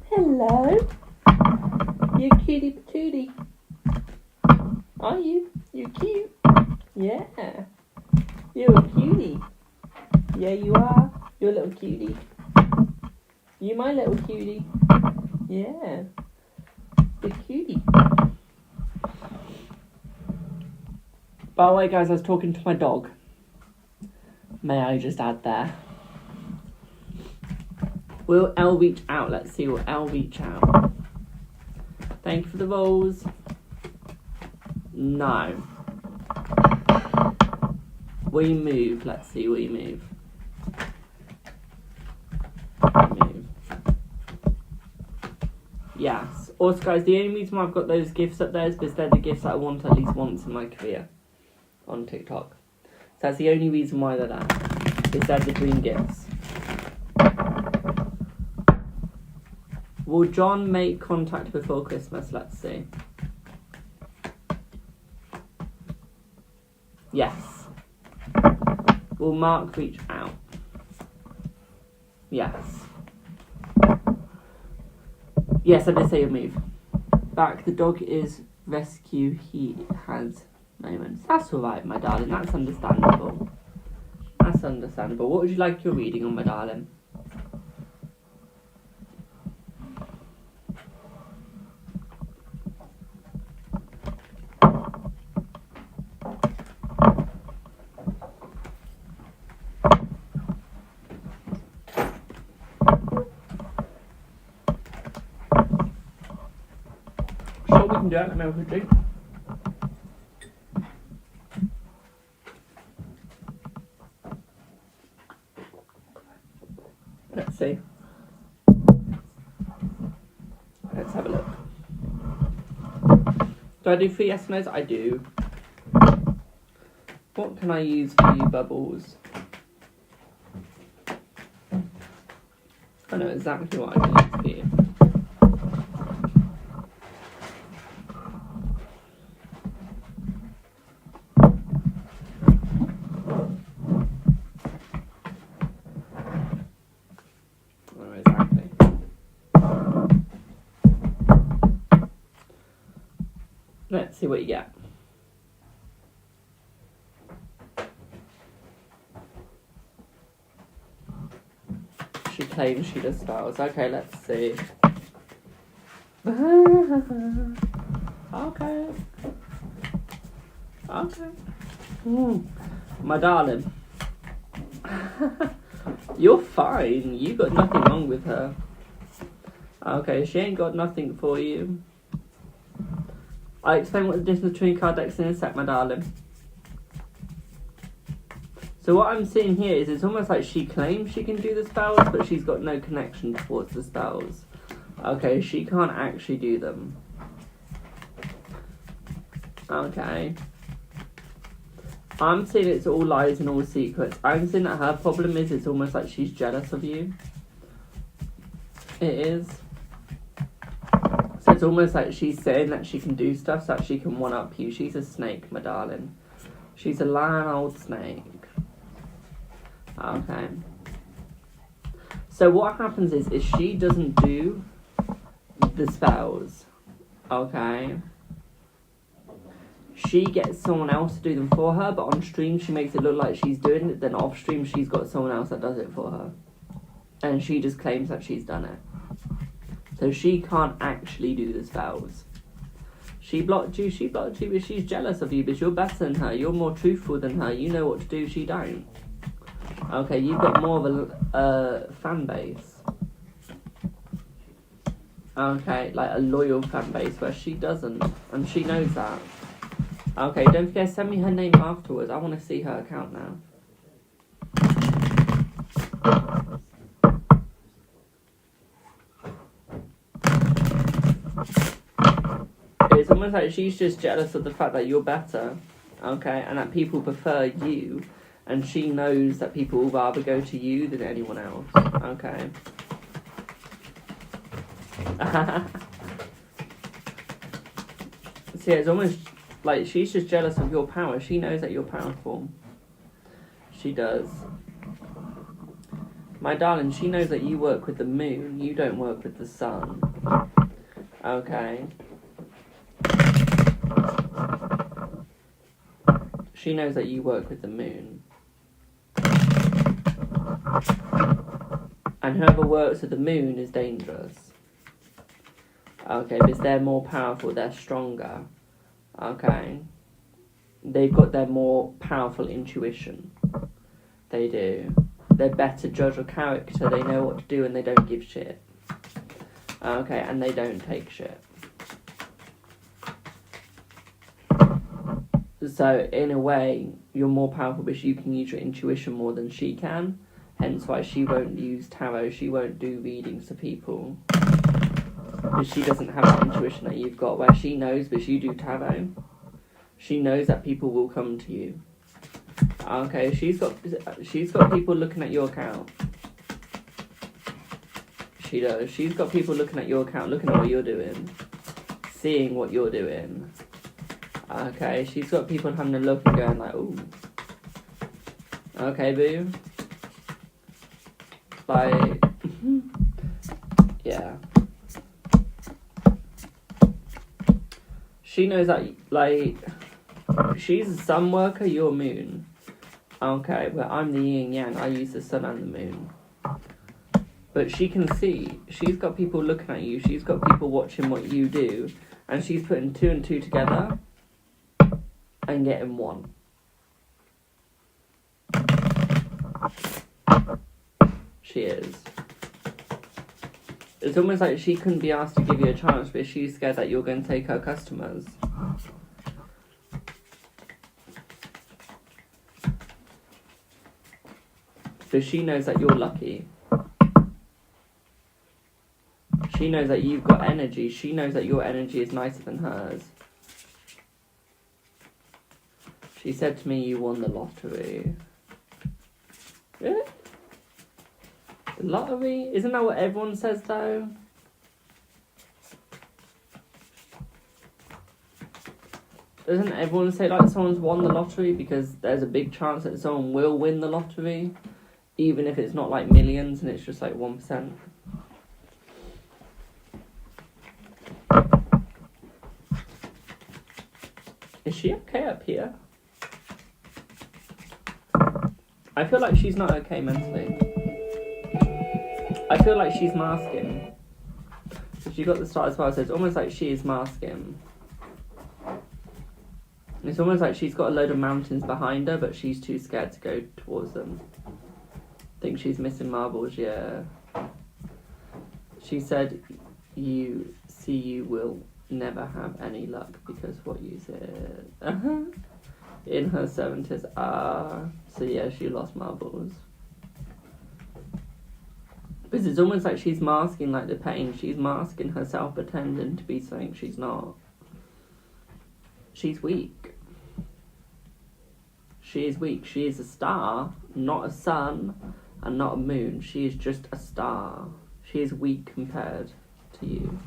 A: Hello. You cutie patootie. Are you? You're cute. Yeah. You're a cutie. Yeah, you are. You're a little cutie. You my little cutie. Yeah. You're cutie. By the way, guys, I was talking to my dog. May I just add there? Will Elle reach out? Let's see, will Elle reach out? Thank you for the rolls. No. Will you move? Let's see, will you move? Move. Yes. Also, guys, the only reason why I've got those gifts up there is because they're the gifts that I want at least once in my career on TikTok. So that's the only reason why they're there. Because they're the dream gifts. Will John make contact before Christmas? Let's see. Yes. Will Mark reach out? Yes. Yes, I did say you'll move. Back, the dog is rescue. He has moments. That's alright, my darling. That's understandable. That's understandable. What would you like your reading on, my darling? Sure, we can do it. Let me have a drink. Let's see. Let's have a look. Do I do 3 yes and no's? I do. What can I use for you, Bubbles? I know exactly what I can use for you. Let's see what you get. She claims she does spells. Okay, let's see. Okay. Okay. My darling. You're fine. You got nothing wrong with her. Okay, she ain't got nothing for you. I'll explain what the difference between card decks in a sec, my darling. So what I'm seeing here is it's almost like she claims she can do the spells, but she's got no connection towards the spells. Okay, she can't actually do them. Okay. I'm seeing it's all lies and all secrets. I'm seeing that her problem is it's almost like she's jealous of you. It is. So it's almost like she's saying that she can do stuff so that she can one-up you. She's a snake, my darling. She's a lying old snake. Okay. So what happens is she doesn't do the spells. Okay. She gets someone else to do them for her, but on stream she makes it look like she's doing it, then off stream she's got someone else that does it for her. And she just claims that she's done it. So she can't actually do the spells. She blocked you, but she's jealous of you, because you're better than her, you're more truthful than her, you know what to do, she don't. Okay, you've got more of a fan base. Okay, like a loyal fan base, where she doesn't, and she knows that. Okay, don't forget, send me her name afterwards, I want to see her account now. It's almost like she's just jealous of the fact that you're better, okay, and that people prefer you, and she knows that people will rather go to you than anyone else, okay. See, it's almost like she's just jealous of your power. She knows that you're powerful. She does. My darling, she knows that you work with the moon, you don't work with the sun, okay. She knows that you work with the moon. And whoever works with the moon is dangerous. Okay, because they're more powerful, they're stronger. Okay. They've got their more powerful intuition. They do. They're better judge of character, they know what to do and they don't give shit. Okay, and they don't take shit. So, in a way, you're more powerful because you can use your intuition more than she can. Hence why she won't use tarot, she won't do readings to people. Because she doesn't have that intuition that you've got, where she knows, because you do tarot. She knows that people will come to you. Okay, she's got people looking at your account. She does. She's got people looking at your account, looking at what you're doing. Seeing what you're doing. Okay, she's got people having a look and going like, ooh. Okay, boo. Like, yeah. She knows that, like, she's a sun worker, you're moon. Okay, but I'm the yin yang, I use the sun and the moon. But she can see, she's got people looking at you, she's got people watching what you do, and she's putting 2 and 2 together and getting 1. She is. It's almost like she couldn't be asked to give you a chance, but she's scared that you're going to take her customers. So she knows that you're lucky. She knows that you've got energy. She knows that your energy is nicer than hers. She said to me, you won the lottery. Really? The lottery? Isn't that what everyone says, though? Doesn't everyone say, like, someone's won the lottery? Because there's a big chance that someone will win the lottery. Even if it's not, like, millions and it's just, like, 1%. Is she okay up here? I feel like she's not okay mentally. I feel like she's masking. So she got the start as well, so it's almost like she is masking. It's almost like she's got a load of mountains behind her, but she's too scared to go towards them. I think she's missing marbles, yeah. She said, you will never have any luck because what you said. In her 70s. So yeah, she lost marbles. Because it's almost like she's masking, like, the pain. She's masking herself, pretending to be something she's not. She's weak. She is weak. She is a star, not a sun, and not a moon. She is just a star. She is weak compared to you.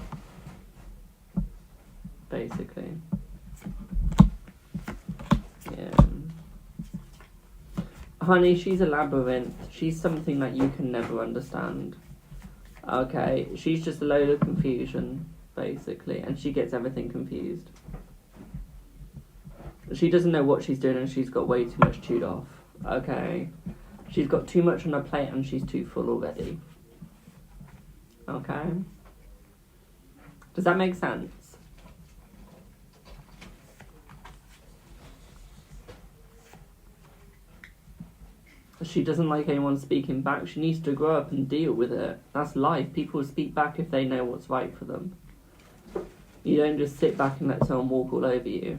A: Basically. Yeah. Honey, she's a labyrinth. She's something that you can never understand. Okay? She's just a load of confusion, basically, and she gets everything confused. She doesn't know what she's doing and she's got way too much chewed off. Okay? She's got too much on her plate and she's too full already. Okay? Does that make sense? She doesn't like anyone speaking back. She needs to grow up and deal with it. That's life. People speak back if they know what's right for them. You don't just sit back and let someone walk all over you.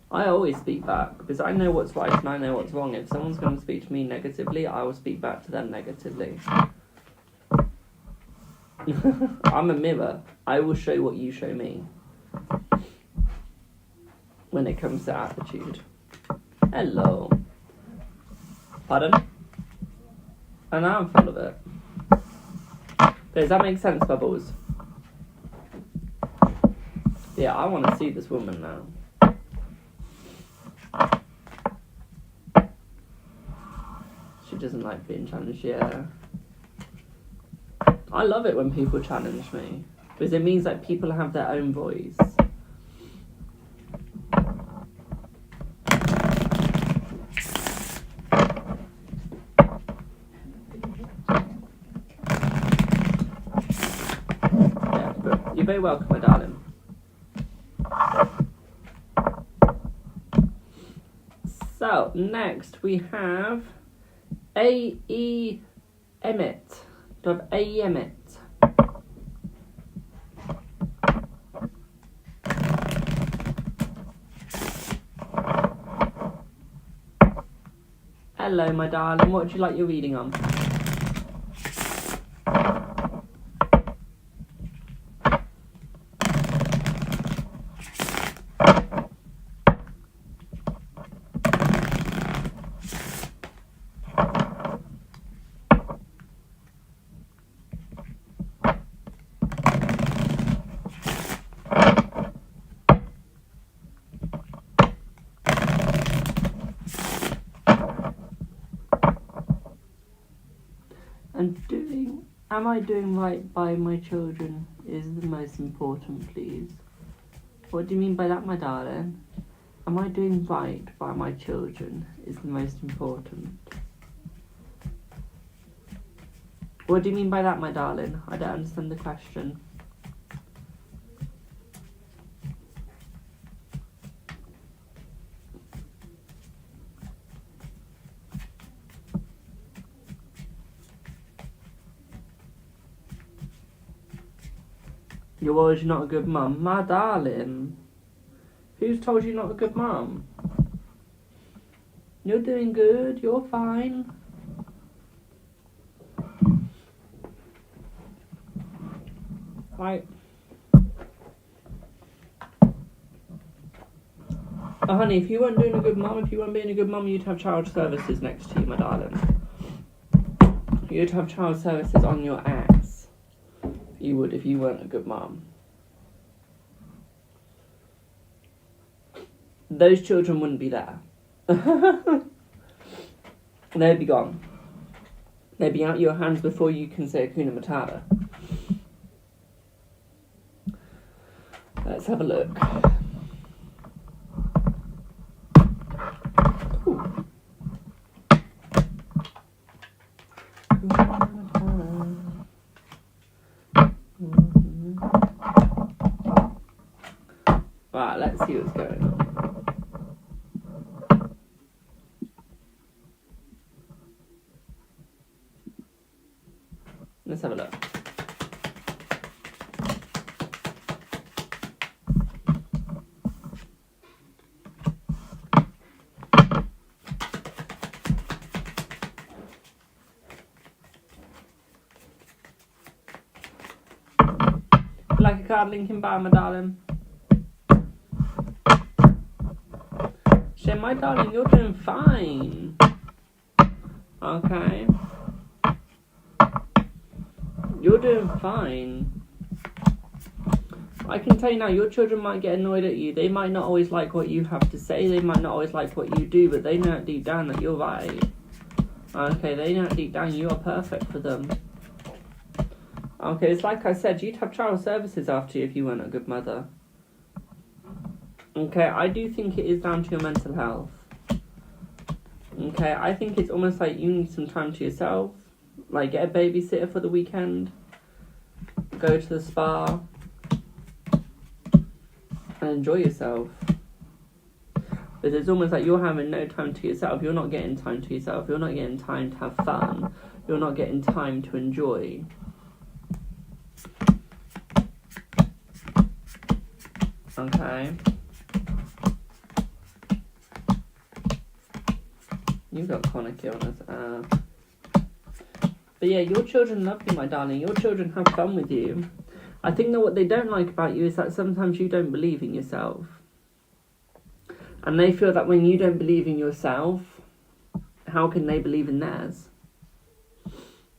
A: I always speak back because I know what's right and I know what's wrong. If someone's going to speak to me negatively, I will speak back to them negatively. I'm a mirror. I will show what you show me when it comes to attitude. Hello. Pardon? And now I'm full of it. Does that make sense, Bubbles? Yeah, I want to see this woman now. She doesn't like being challenged, yeah. I love it when people challenge me. Because it means that people have their own voice. Yeah, but you're very welcome, my darling. So, next we have A.E. Emmett. Do I have A.E. Emmett? Hello, my darling. What would you like your reading on? Am I doing right by my children is the most important, please. What do you mean by that, my darling? Am I doing right by my children is the most important. What do you mean by that, my darling? I don't understand the question. You're worried you're not a good mum? My darling. Who's told you you're not a good mum? You're doing good. You're fine. Right. Oh, honey, if you weren't doing a good mum, if you weren't being a good mum, you'd have child services next to you, my darling. You'd have child services on your ass. You would if you weren't a good mum. Those children wouldn't be there. They'd be gone. They'd be out your hands before you can say Hakuna Matata. Let's have a look. Ooh. Right, let's see what's going on. Let's have a look. Like a card linking bar, my darling. Shit, my darling, you're doing fine. Okay. You're doing fine. I can tell you now, your children might get annoyed at you. They might not always like what you have to say. They might not always like what you do, but they know deep down that you're right. Okay, they know deep down you are perfect for them. Okay, it's like I said, you'd have child services after you if you weren't a good mother. Okay, I do think it is down to your mental health. Okay, I think it's almost like you need some time to yourself. Like, get a babysitter for the weekend. Go to the spa. And enjoy yourself. But it's almost like you're having no time to yourself. You're not getting time to yourself. You're not getting time to have fun. You're not getting time to enjoy. Okay. You've got chronic illness. But yeah, your children love you, my darling. Your children have fun with you. I think that what they don't like about you is that sometimes you don't believe in yourself. And they feel that when you don't believe in yourself, how can they believe in theirs?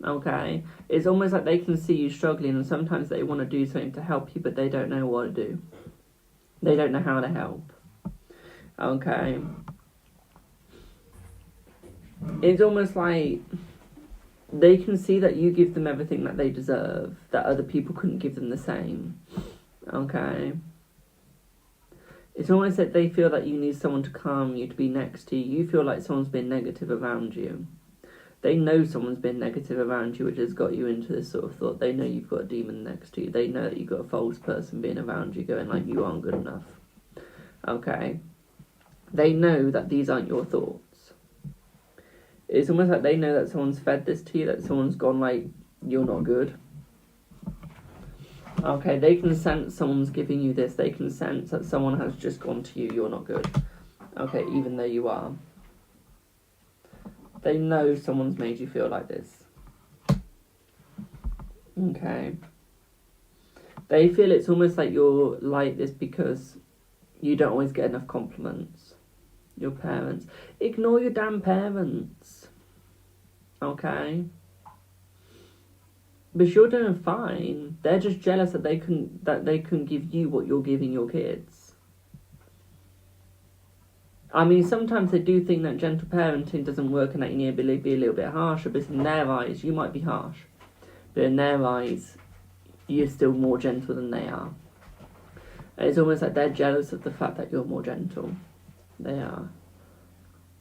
A: Okay? It's almost like they can see you struggling and sometimes they want to do something to help you, but they don't know what to do. They don't know how to help. Okay? It's almost like they can see that you give them everything that they deserve, that other people couldn't give them the same. Okay? It's almost like they feel that you need someone to calm you, to be next to you. You feel like someone's been negative around you. They know someone's been negative around you, which has got you into this sort of thought. They know you've got a demon next to you. They know that you've got a false person being around you, going like, you aren't good enough. Okay? They know that these aren't your thoughts. It's almost like they know that someone's fed this to you, that someone's gone like, you're not good. Okay, they can sense someone's giving you this. They can sense that someone has just gone to you, you're not good. Okay, even though you are. They know someone's made you feel like this. Okay. They feel it's almost like you're like this because you don't always get enough compliments. Your parents. Ignore your damn parents. Okay? But you're doing fine. They're just jealous that they couldn't give you what you're giving your kids. I mean, sometimes they do think that gentle parenting doesn't work and that you need to be a little bit harsher, but in their eyes, you might be harsh. But in their eyes, you're still more gentle than they are. And it's almost like they're jealous of the fact that you're more gentle. They are.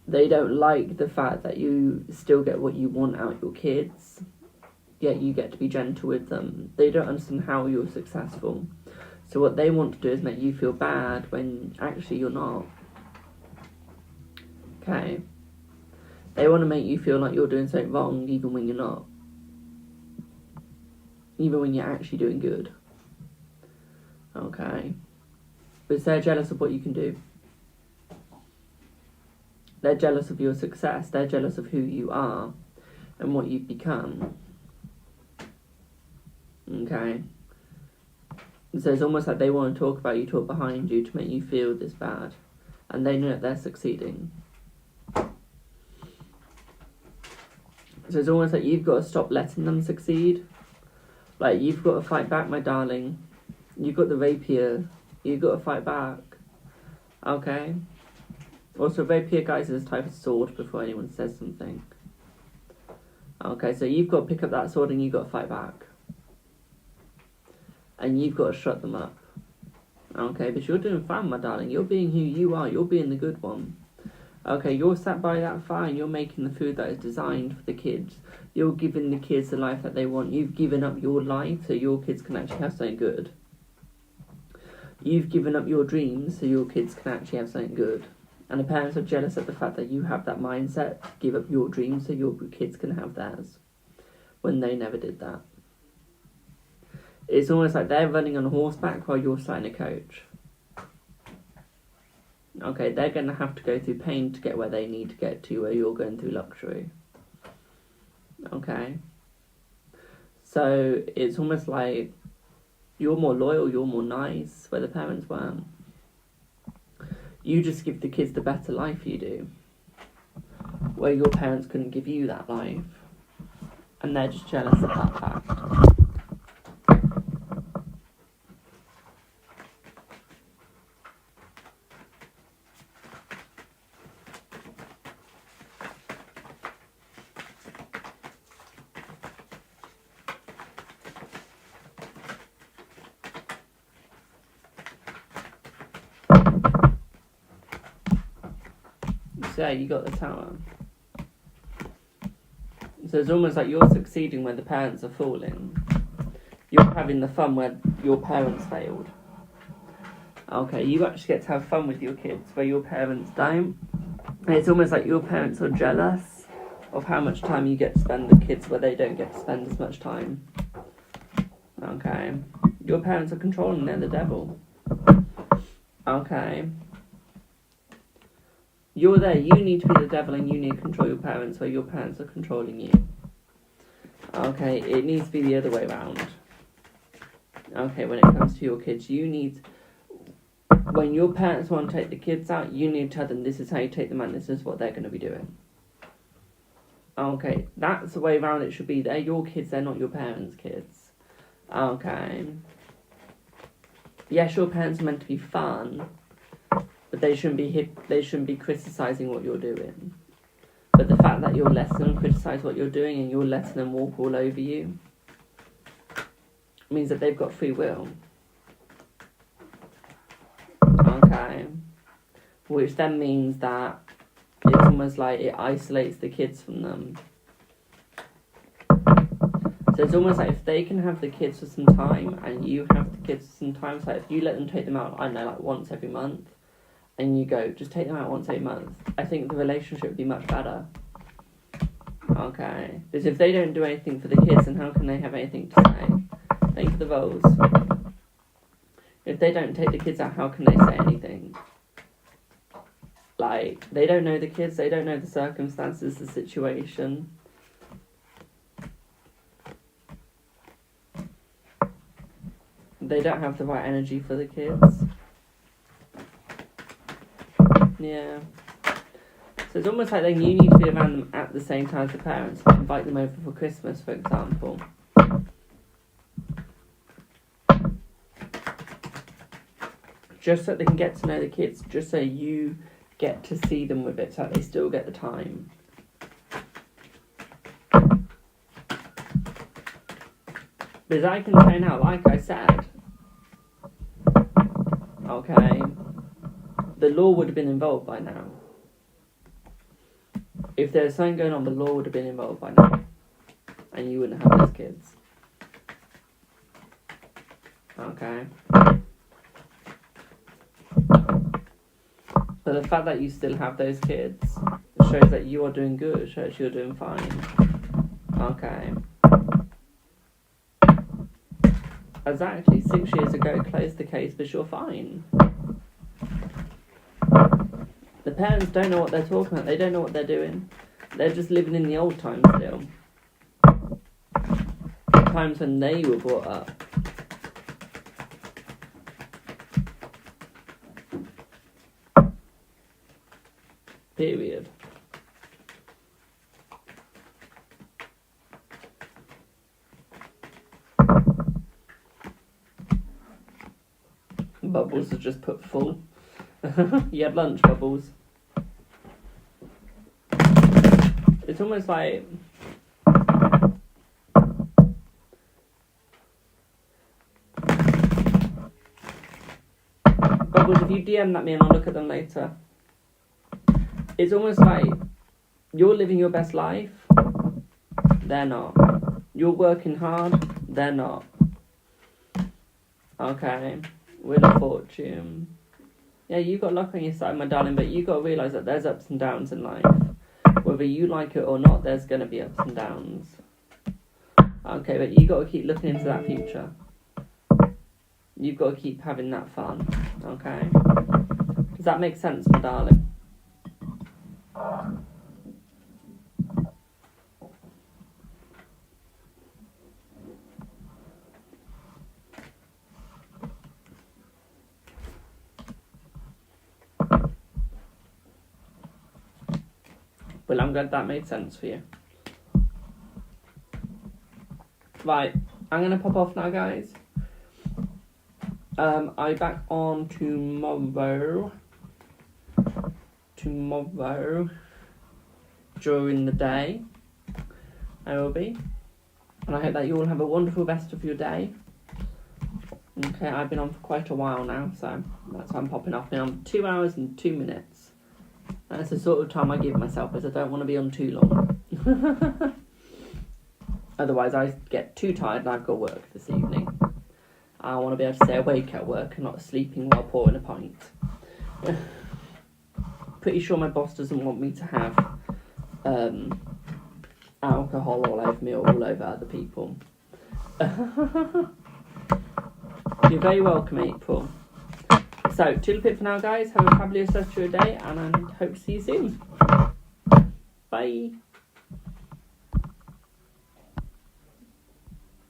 A: They don't like the fact that you still get what you want out of your kids, yet you get to be gentle with them. They don't understand how you're successful. So what they want to do is make you feel bad when actually you're not. Okay? They want to make you feel like you're doing something wrong even when you're not. Even when you're actually doing good. Okay? Because they're jealous of what you can do. They're jealous of your success. They're jealous of who you are and what you've become. Okay? So it's almost like they want to talk about you, talk behind you to make you feel this bad. and they know that they're succeeding. So it's almost like you've got to stop letting them succeed. Like, you've got to fight back, my darling. You've got the rapier. You've got to fight back. Okay? Also, rapier, guys, is a type of sword before anyone says something. Okay, so you've got to pick up that sword and you've got to fight back. And you've got to shut them up. Okay, but you're doing fine, my darling. You're being who you are. You're being the good one. Okay, you're sat by that fire and you're making the food that is designed for the kids. You're giving the kids the life that they want. You've given up your life so your kids can actually have something good. You've given up your dreams so your kids can actually have something good. And the parents are jealous at the fact that you have that mindset to give up your dreams so your kids can have theirs, when they never did that. It's almost like they're running on horseback while you're sat in a coach. Okay, they're going to have to go through pain to get where they need to get to, where you're going through luxury. Okay? So it's almost like you're more loyal, you're more nice, where the parents weren't. You just give the kids the better life you do, where your parents couldn't give you that life. And they're just jealous of that fact. So yeah, you got the tower. So it's almost like you're succeeding where the parents are falling. You're having the fun where your parents failed. Okay, you actually get to have fun with your kids where your parents don't. And it's almost like your parents are jealous of how much time you get to spend with kids where they don't get to spend as much time. Okay. Your parents are controlling, they're the devil. Okay. You're there, you need to be the devil and you need to control your parents where your parents are controlling you. Okay, it needs to be the other way around. Okay, when it comes to your kids, you need... When your parents want to take the kids out, you need to tell them this is how you take them out, this is what they're going to be doing. Okay, that's the way around it should be. They're your kids, they're not your parents' kids. Okay. Yes, your parents are meant to be fun, but they shouldn't be criticising what you're doing. But the fact that you're letting them criticise what you're doing and you're letting them walk all over you means that they've got free will. Okay. Which then means that it's almost like it isolates the kids from them. So it's almost like if they can have the kids for some time and you have the kids for some time, so if you let them take them out, I don't know, like once every month, and you go, just take them out once every month, I think the relationship would be much better. Okay. Because if they don't do anything for the kids, then how can they have anything to say? Thank you for the rolls. If they don't take the kids out, how can they say anything? Like, they don't know the kids, they don't know the circumstances, the situation. They don't have the right energy for the kids. Yeah. So it's almost like then you need to be around them at the same time as the parents. Invite them over for Christmas, for example. Just so they can get to know the kids, just so you get to see them with it, so that they still get the time. Because I can say now, like I said, okay, the law would have been involved by now. If there's something going on, the law would have been involved by now. And you wouldn't have those kids. Okay. But the fact that you still have those kids shows that you are doing good, shows you're doing fine. Okay. Exactly, 6 years ago, closed the case, but you're fine. The parents don't know what they're talking about, they don't know what they're doing. They're just living in the old times still. Times when they were brought up. Period. Bubbles has just put full. You had lunch, Bubbles. It's almost like Bubbles, if you DM that me and I'll look at them later. It's almost like you're living your best life, they're not. You're working hard, they're not. Okay, Wheel of Fortune. Yeah, you got luck on your side, my darling, but you got to realise that there's ups and downs in life. Whether you like it or not, there's going to be ups and downs. Okay, but you got to keep looking into that future. You've got to keep having that fun, okay? Does that make sense, my darling? Well, I'm glad that made sense for you. Right, I'm going to pop off now, guys. I'll be back on tomorrow. During the day. I will be. And I hope that you all have a wonderful rest of your day. Okay, I've been on for quite a while now, so that's why I'm popping off. I've been on 2 hours and 2 minutes. That's the sort of time I give myself, as I don't want to be on too long. Otherwise, I get too tired and I've got work this evening. I want to be able to stay awake at work and not sleeping while pouring a pint. Pretty sure my boss doesn't want me to have alcohol all over me or all over other people. You're very welcome, April. So, toodle-pip for now, guys. Have a fabulous rest of your day, and I hope to see you soon. Bye.